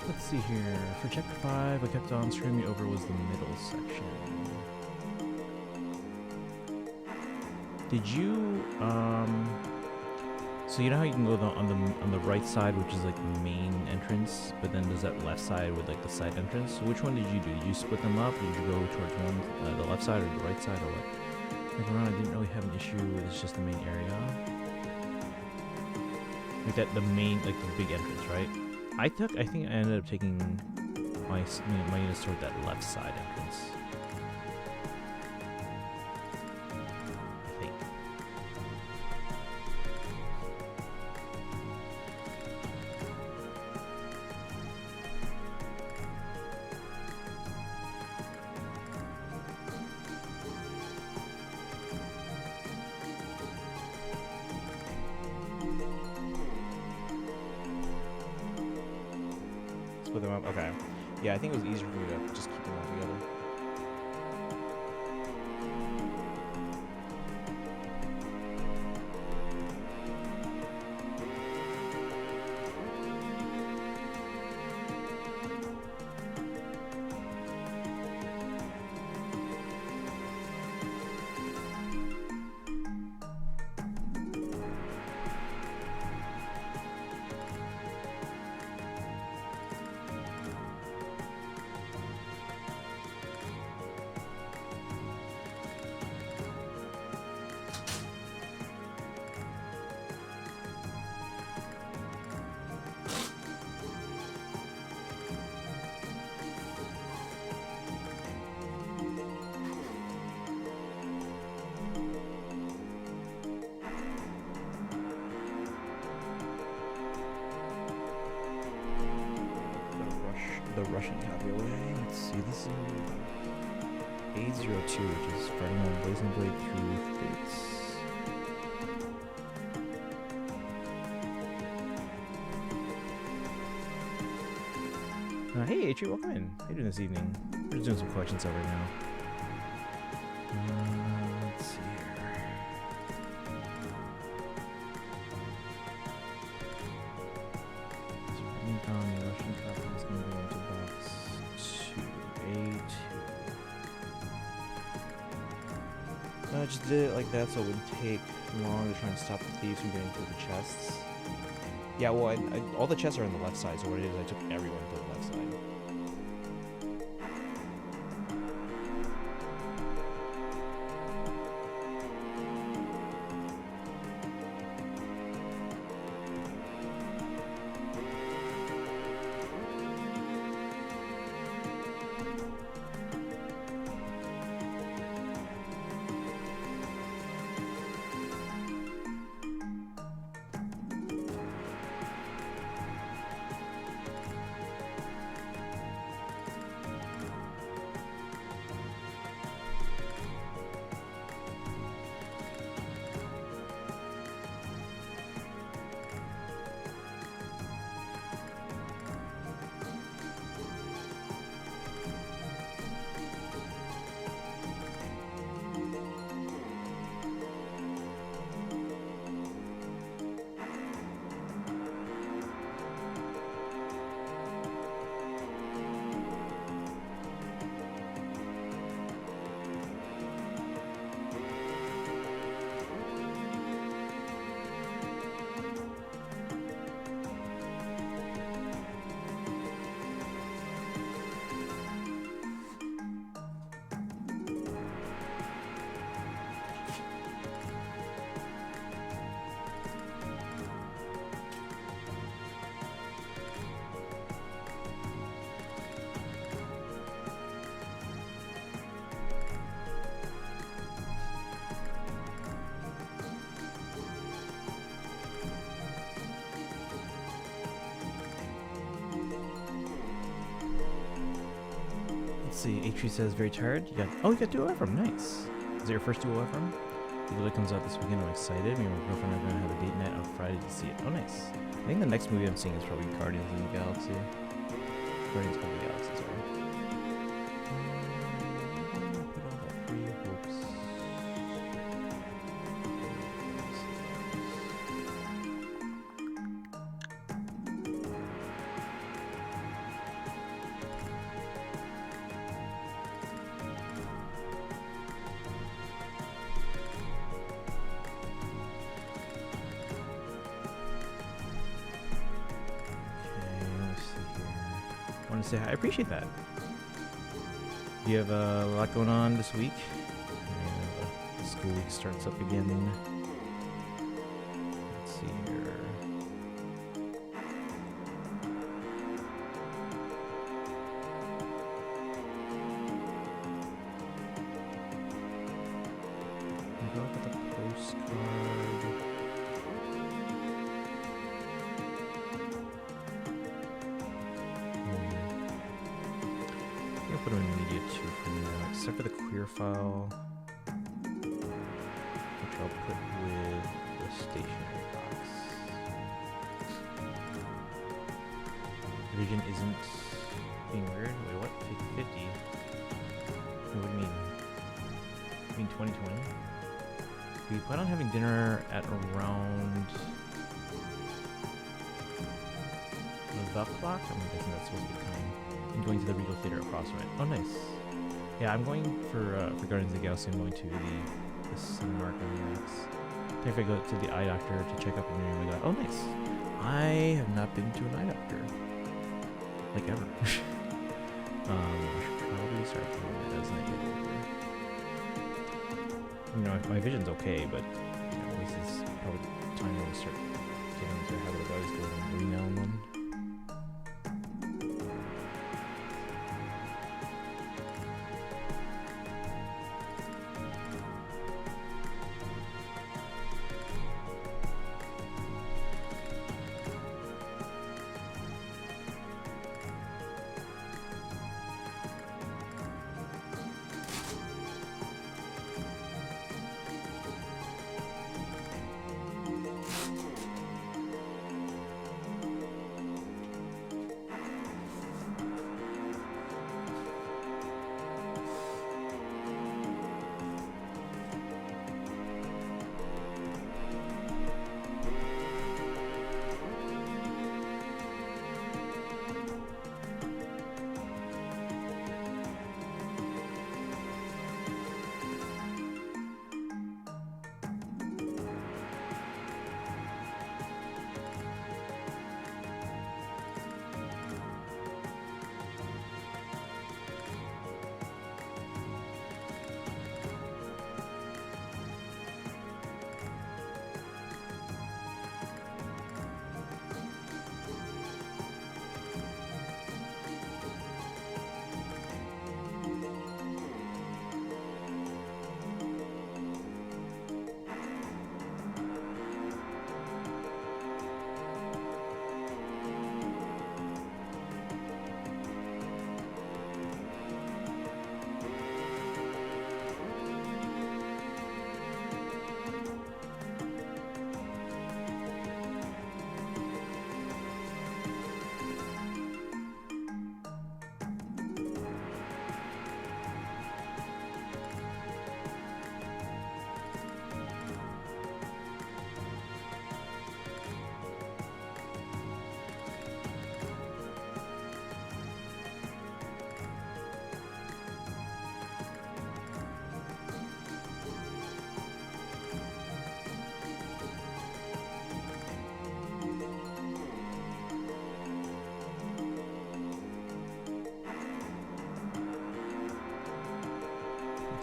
Let's see here. For chapter 5, I kept on screwing me over was the middle section. Did you so you know how you can go on the right side, which is like the main entrance, but then there's that left side with like the side entrance. So which one did you do? Did you split them up? Did you go towards one, the left side or the right side, or what? Like around, I didn't really have an issue with it's just the main area. Like that, the main, like the big entrance, right? I think I ended up taking my units toward that left side entrance. I think. Split them up? Okay. Yeah, I think it was easier for me to just keep them all together. The Russian copy away. Let's see, this is A02, which is fighting on Blazing Blade through Fates. Hey, Atri, welcome in. How you doing this evening? We're just doing some collection stuff right now. Let's see here. So Income, Russian copies can go into box 2A2. I just did it like that so it wouldn't take long to try and stop the thieves from getting through the chests. Yeah, well, all the chests are on the left side, so what it is, I took everyone to the left side. Let's see, Atri says very tired. You got duo Ephraim, nice. Is it your first duo Ephraim? It really comes out this weekend, I'm excited. Me and my girlfriend are going to have a date night on Friday to see it. Oh, nice. I think the next movie I'm seeing is probably Guardians of the Galaxy. Guardians of the Galaxy, sorry. Put all that free hopes. Want to say hi? I appreciate that. Do you have a lot going on this week? The school week starts up again. Let's see here. Go look at the postcard. I'll put them in media 2 for now, except for the queer file, which I'll put with the stationery box. Vision isn't being weird. Wait, what? 50-50? What do you mean? You mean 2020? We plan on having dinner at around the clock? I'm guessing that's supposed to be time. I'm going to the Regal Theater across from it. Oh, nice. Yeah, I'm going for Guardians of the Galaxy. I'm going to the Cinemark IMAX. I think I go to the eye doctor to check up on me. And I go, oh, nice. I have not been to an eye doctor. Like, ever. I should probably start doing that as I get older. You know, my vision's okay, but you know, this is probably the time where we start getting into a habit of always going every now and then.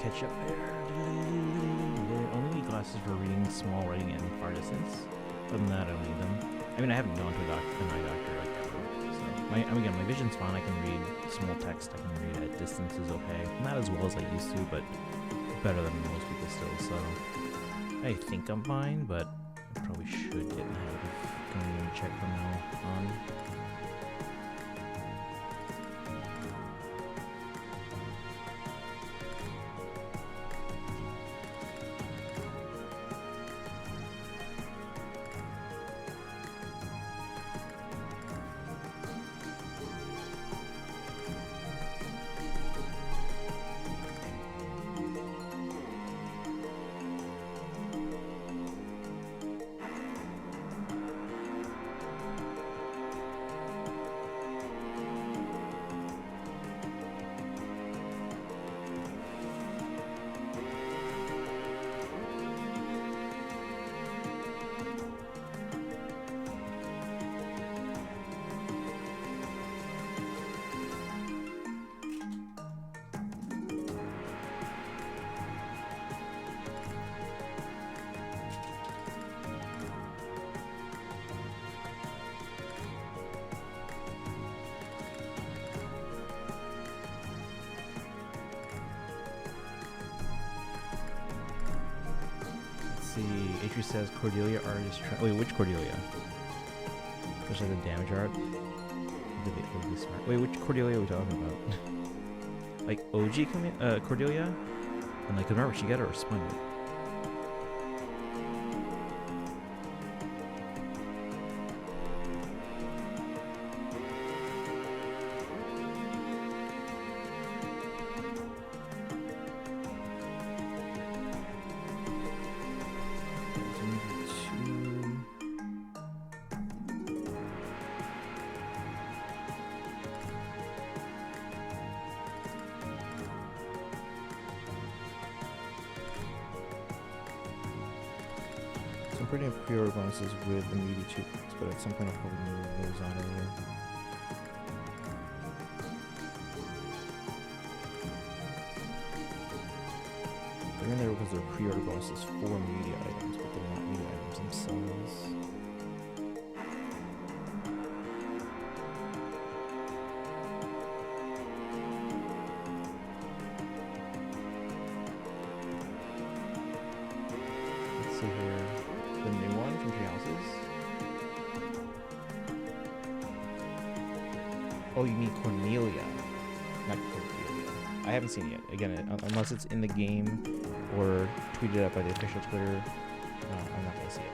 catch up there. Only need glasses for reading small writing and far distance. Other than that, I don't need them. I mean, I haven't gone to an eye doctor like ever. So, again, my vision's fine. I can read small text. I can read at distances okay. Not as well as I used to, but better than most people still. So, I think I'm fine, but I probably should get in the habit of going and check from now on. See, Atri says Cordelia art is wait, which Cordelia? There's like the damage art. Really smart. Wait, which Cordelia are we talking about? Like OG Cordelia? And like, remember, she got her splendid. I'm pretty have pre-order bonuses with the media too, but at some point I'll probably move those on earlier. They're in there because they're pre-order bonuses for media items, but they're not media items themselves. Let's see here. The new one from Tree Houses. Oh, you mean Cornelia, not Cordelia. I haven't seen it yet. Again, unless it's in the game or tweeted out by the official Twitter, I'm not gonna see it.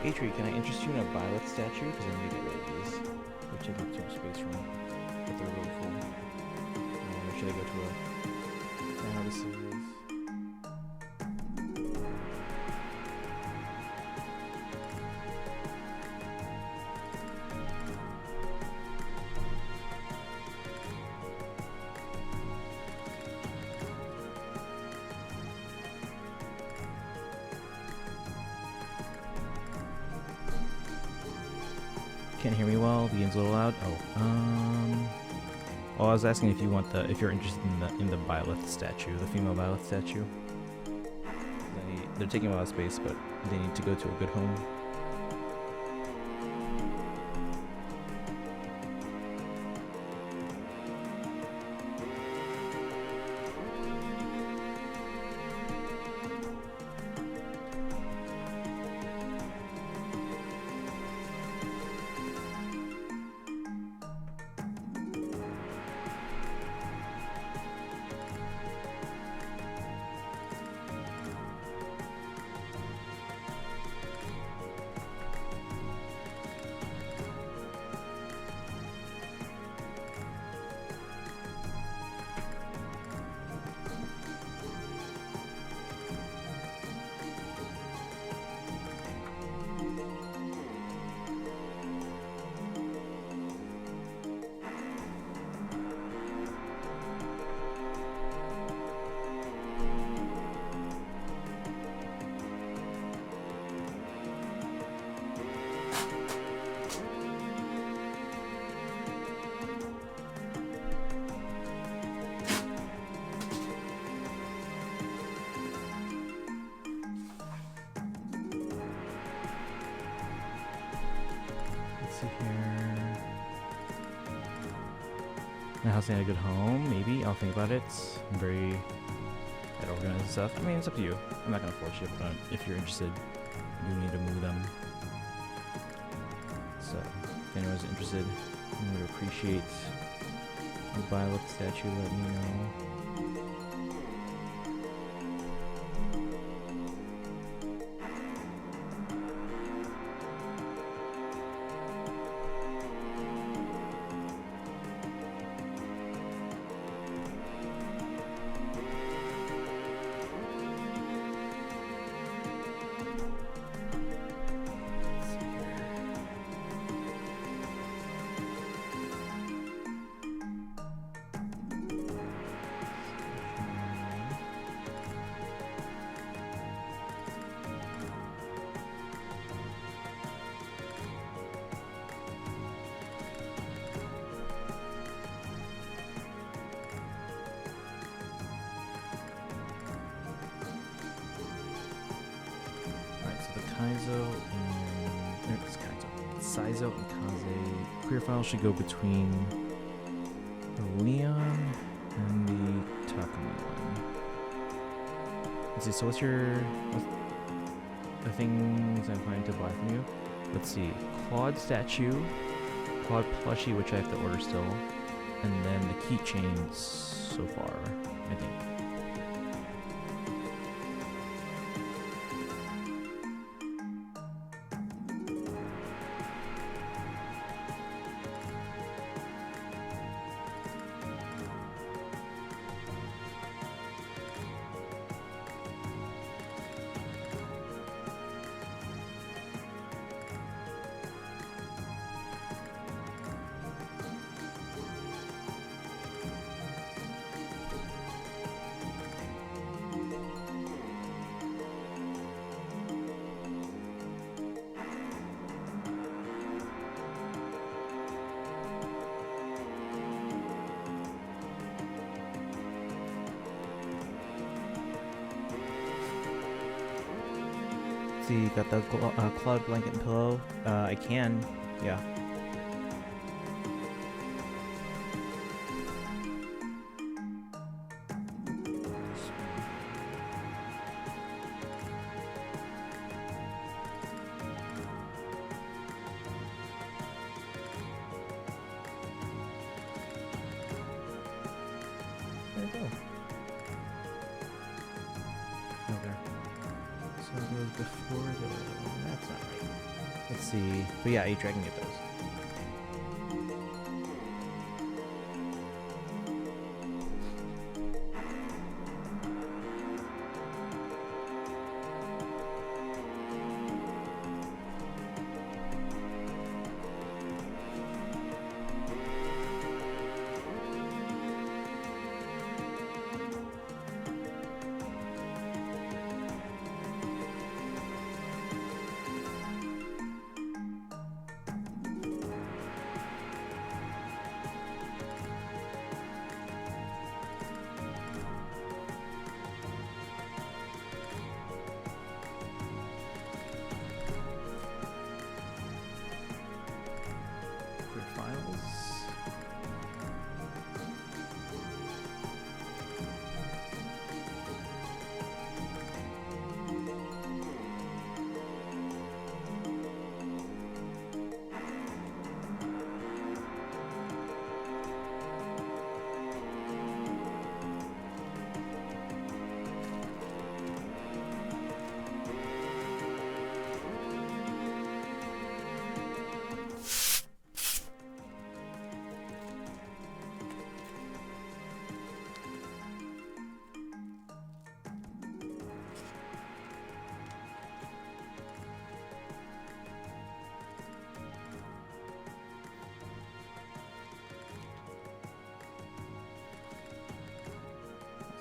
Atri, can I interest you in a violet statue? Because I need to get rid of these. They're taking up too much space from me. But they're really cool. Make sure they go to a another series. Can't hear me well. The game's a little loud. Oh, I was asking if you want if you're interested in the Byleth statue, the female Byleth statue. They're taking a lot of space, but they need to go to a good home. My house ain't a good home. Maybe I'll think about it. I'm very at organized stuff. I mean, it's up to you. I'm not gonna force you, but if you're interested, you need to move them. So, if anyone's interested, I would appreciate a violet statue. Let me know. Saizo and Kaze. Clear file should go between the Leon and the Takumi one. Let's see, so what's the things I'm planning to buy from you? Let's see, Claude statue, Claude plushie, which I have to order still, and then the keychains so far, I think. See, got the cloud blanket and pillow. I can, yeah. There you go. Okay. So it goes before the... That's not right. Let's see. But yeah, 8 dragon get those.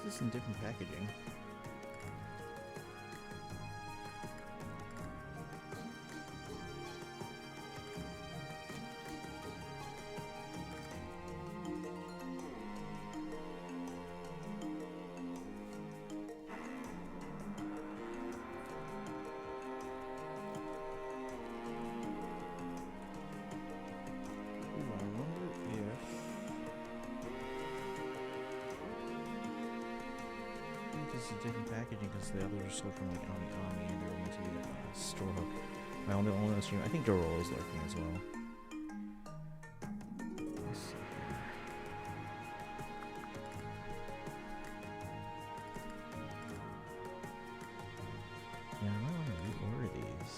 This is in different packaging. Ooh, I wonder if... is a different packaging because the others are sold from like Ami and they're meant to be a store hook. My only stream, I think Doro is lurking as well. Let's see here. Yeah, I might want to reorder these.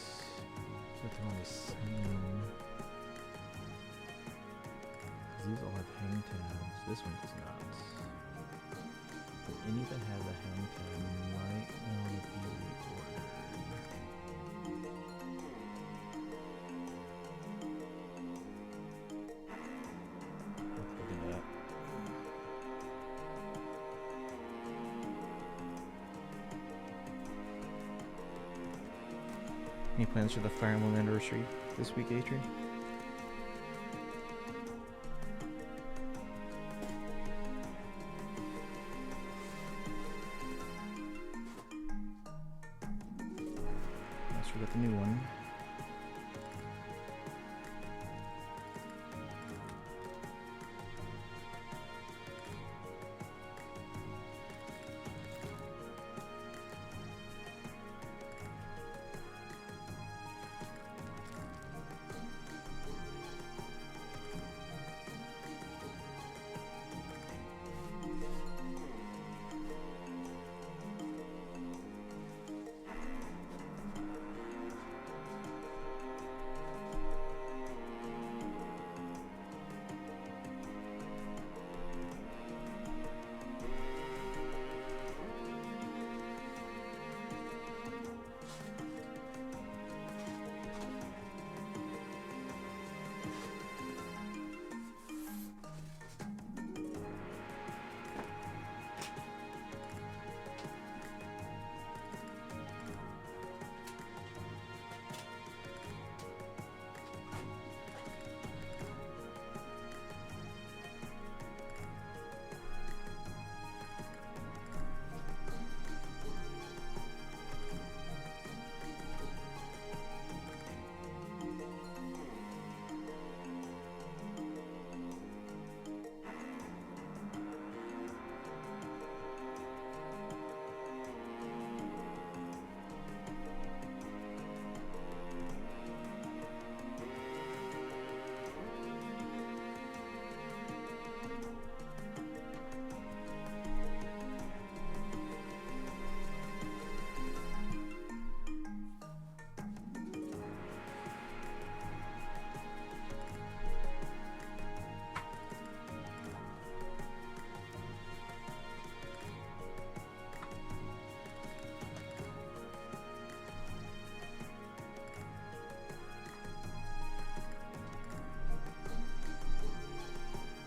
So they're all the same. Because these all have hang tabs. This one does not. But any that has a hang tab might want to be reordered. Let's look into that. Any plans for the Fire Emblem anniversary this week, Adrian? Let's forget the new one.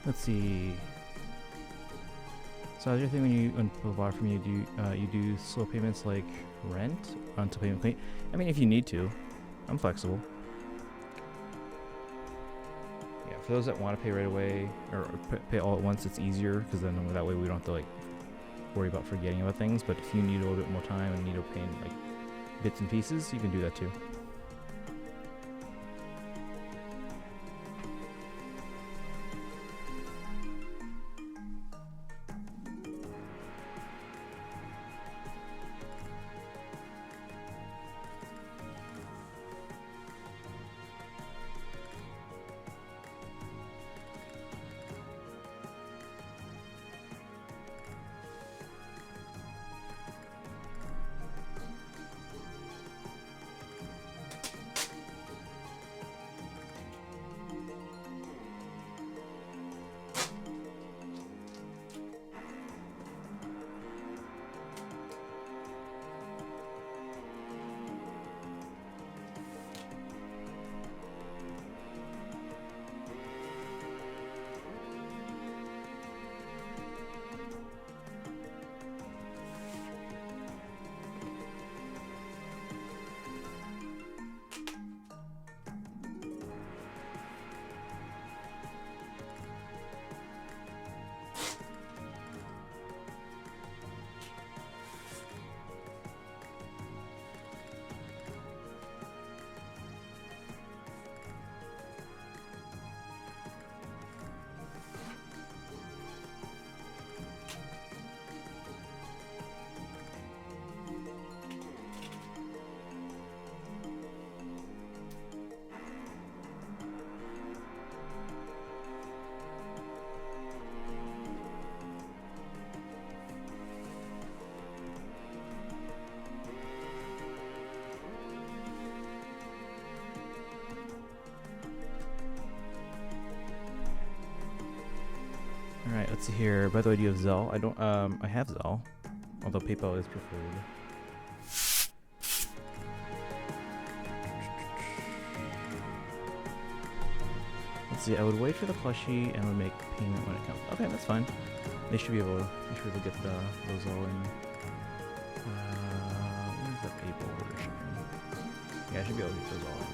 Let's see. So, how's your thing when people buy from you? Do you do slow payments like rent until payment complete? I mean, if you need to, I'm flexible. Yeah, for those that want to pay right away or pay all at once, it's easier because then that way we don't have to like worry about forgetting about things. But if you need a little bit more time and need to pay in like bits and pieces, you can do that too. let's see here. By the way, do you have Zelle? I don't. I have Zelle, although PayPal is preferred. Let's see. I would wait for the plushie and would make payment when it comes. Okay, that's fine. They should be able. They should be able to get those all in. When is that April order shipping? Yeah, I should be able to get those all in.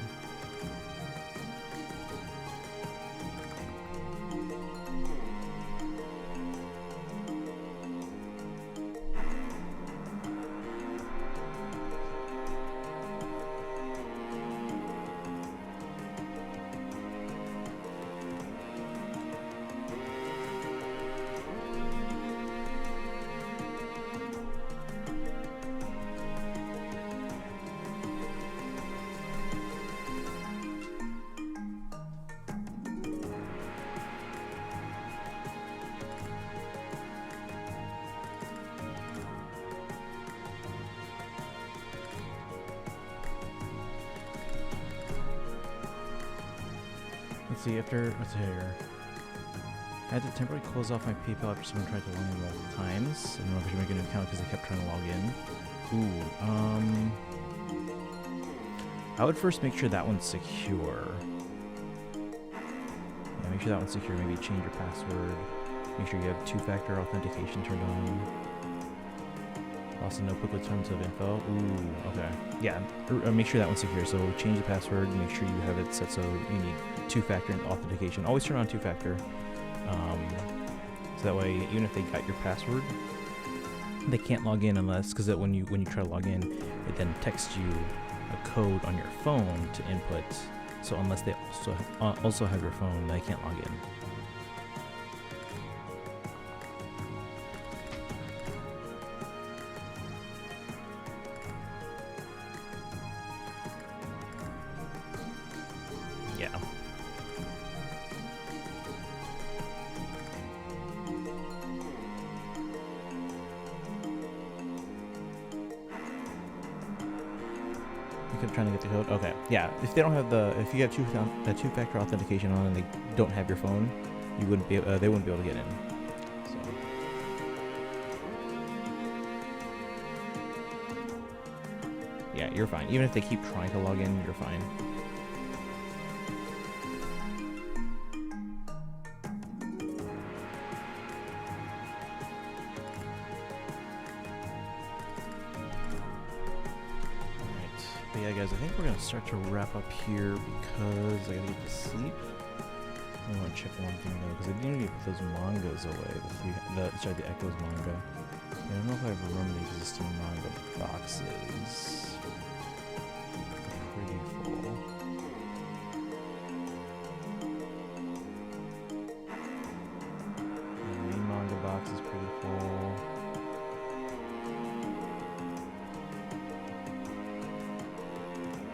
Let's see, let's see here. I had to temporarily close off my PayPal after someone tried to log in multiple times. I don't know if I should make a new account because they kept trying to log in. I would first make sure that one's secure. Yeah, make sure that one's secure. Maybe change your password. Make sure you have two-factor authentication turned on. Also, no quick returns of info. Ooh, okay. Yeah, make sure that one's secure. So change the password. Make sure you have it set so you need two-factor authentication. Always turn on two-factor. So that way, even if they got your password, they can't log in unless, because when you try to log in, it then texts you a code on your phone to input. So unless they also have your phone, they can't log in. Yeah. You kept trying to get the code. Okay. Yeah. If they don't have if you have two-factor authentication on and they don't have your phone, you wouldn't be. They wouldn't be able to get in. So. Yeah, you're fine. Even if they keep trying to log in, you're fine. But yeah, guys, I think we're gonna start to wrap up here because I gotta get to sleep. I want to check one thing though, because I do need to put those mangas away. The Echoes manga. I don't know if I have room in the existing manga boxes. They're pretty full. The main manga box is pretty full.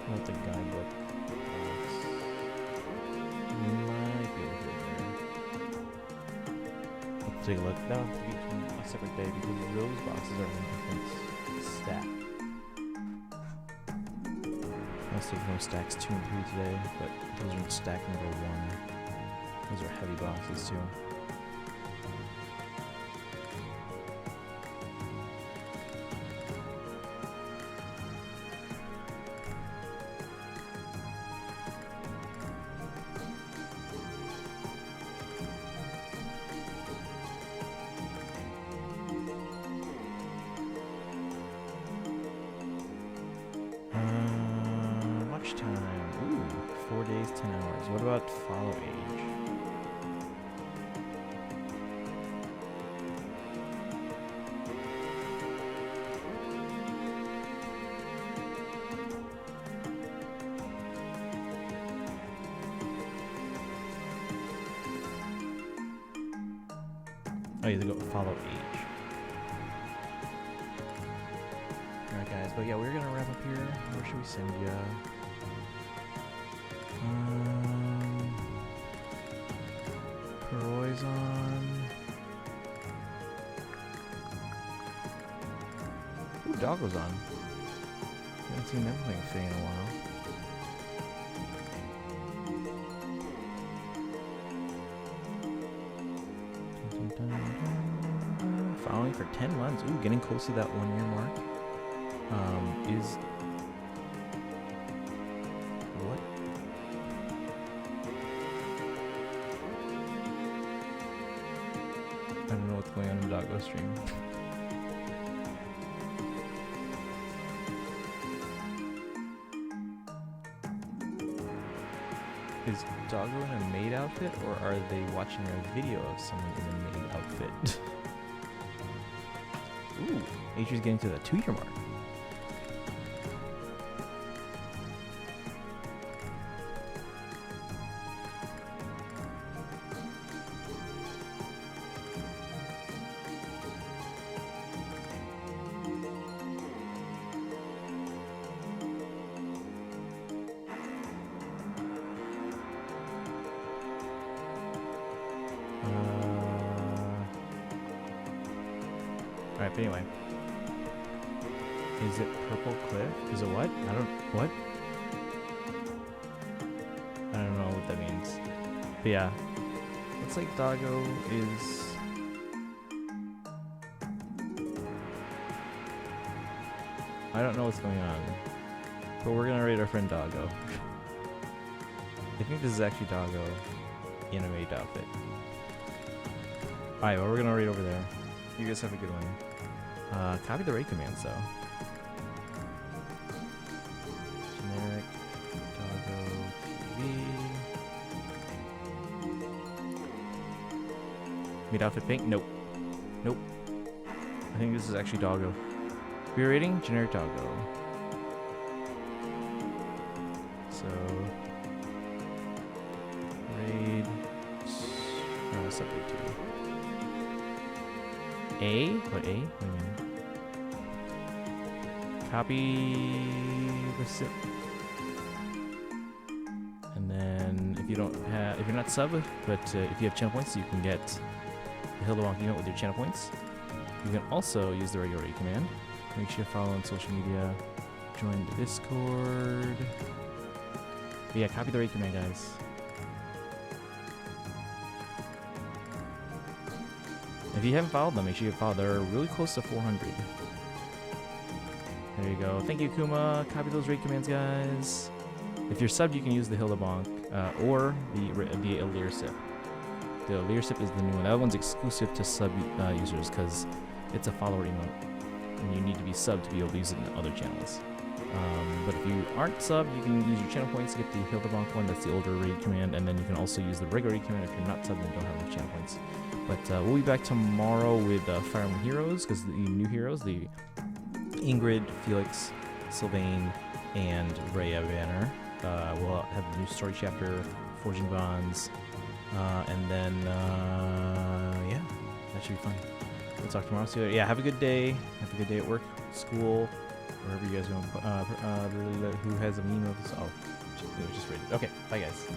Not the guidebook box. Might be over there. Let's take a look. That'll have to be a separate day because those boxes are in a different stack. I was taking home stacks 2 and 3 today, but those are in stack number 1. Those are heavy boxes too. Watch time. Ooh, 4 days, 10 hours. What about follow age? Oh, you have to go follow age. Alright guys, but yeah, we're gonna wrap up here. Where should we send ya? Horizon. Ooh, Doggo's on. Haven't seen them playing Faye in a while. Dun, dun, dun. following for 10 months. Ooh, getting close to that 1 year mark. Is what? I don't know what's going on in the Doggo stream. Is Doggo in a maid outfit, or are they watching a video of someone in a maid outfit? Ooh, H3's getting to the 2 year mark. Alright, but anyway. Is it Purple Cliff? Is it what? What? I don't know what that means. But yeah. Looks like Doggo is... I don't know what's going on. But we're gonna rate our friend Doggo. I think this is actually Doggo in a maid outfit. Alright, well we're gonna rate over there. You guys have a good one. Copy the rate commands though. Generic Doggo TV. Mid outfit pink? Nope. Nope. I think this is actually Doggo. We're rating generic Doggo. So raid subject 2. A? What A? What do you mean? Copy recip. And then if you don't have, if you're not sub, but if you have channel points, you can get the Hildebonk emote with your channel points. You can also use the regular raid command. Make sure you follow on social media. Join the Discord. But yeah, copy the raid command, guys. If you haven't followed them, make sure you follow. They're really close to 400. There you go. Thank you, Kuma. Copy those raid commands, guys. If you're subbed, you can use the Hildebonk or the Learsip. The Learsip is the new one. That one's exclusive to sub users because it's a follower emote, and you need to be subbed to be able to use it in other channels. But if you aren't subbed, you can use your channel points to get the Hildebonk one. That's the older raid command, and then you can also use the regular raid command if you're not subbed and don't have enough channel points. But we'll be back tomorrow with Fire Emblem Heroes, because the new heroes, the Ingrid, Felix, Sylvain, and Rhea banner, will have the new story chapter, Forging Bonds, and then, yeah, that should be fun. We'll talk tomorrow. See you later. Yeah, have a good day. Have a good day at work, school, wherever you guys go. Who has a meme of this? Oh, it was just rated. Okay, bye guys.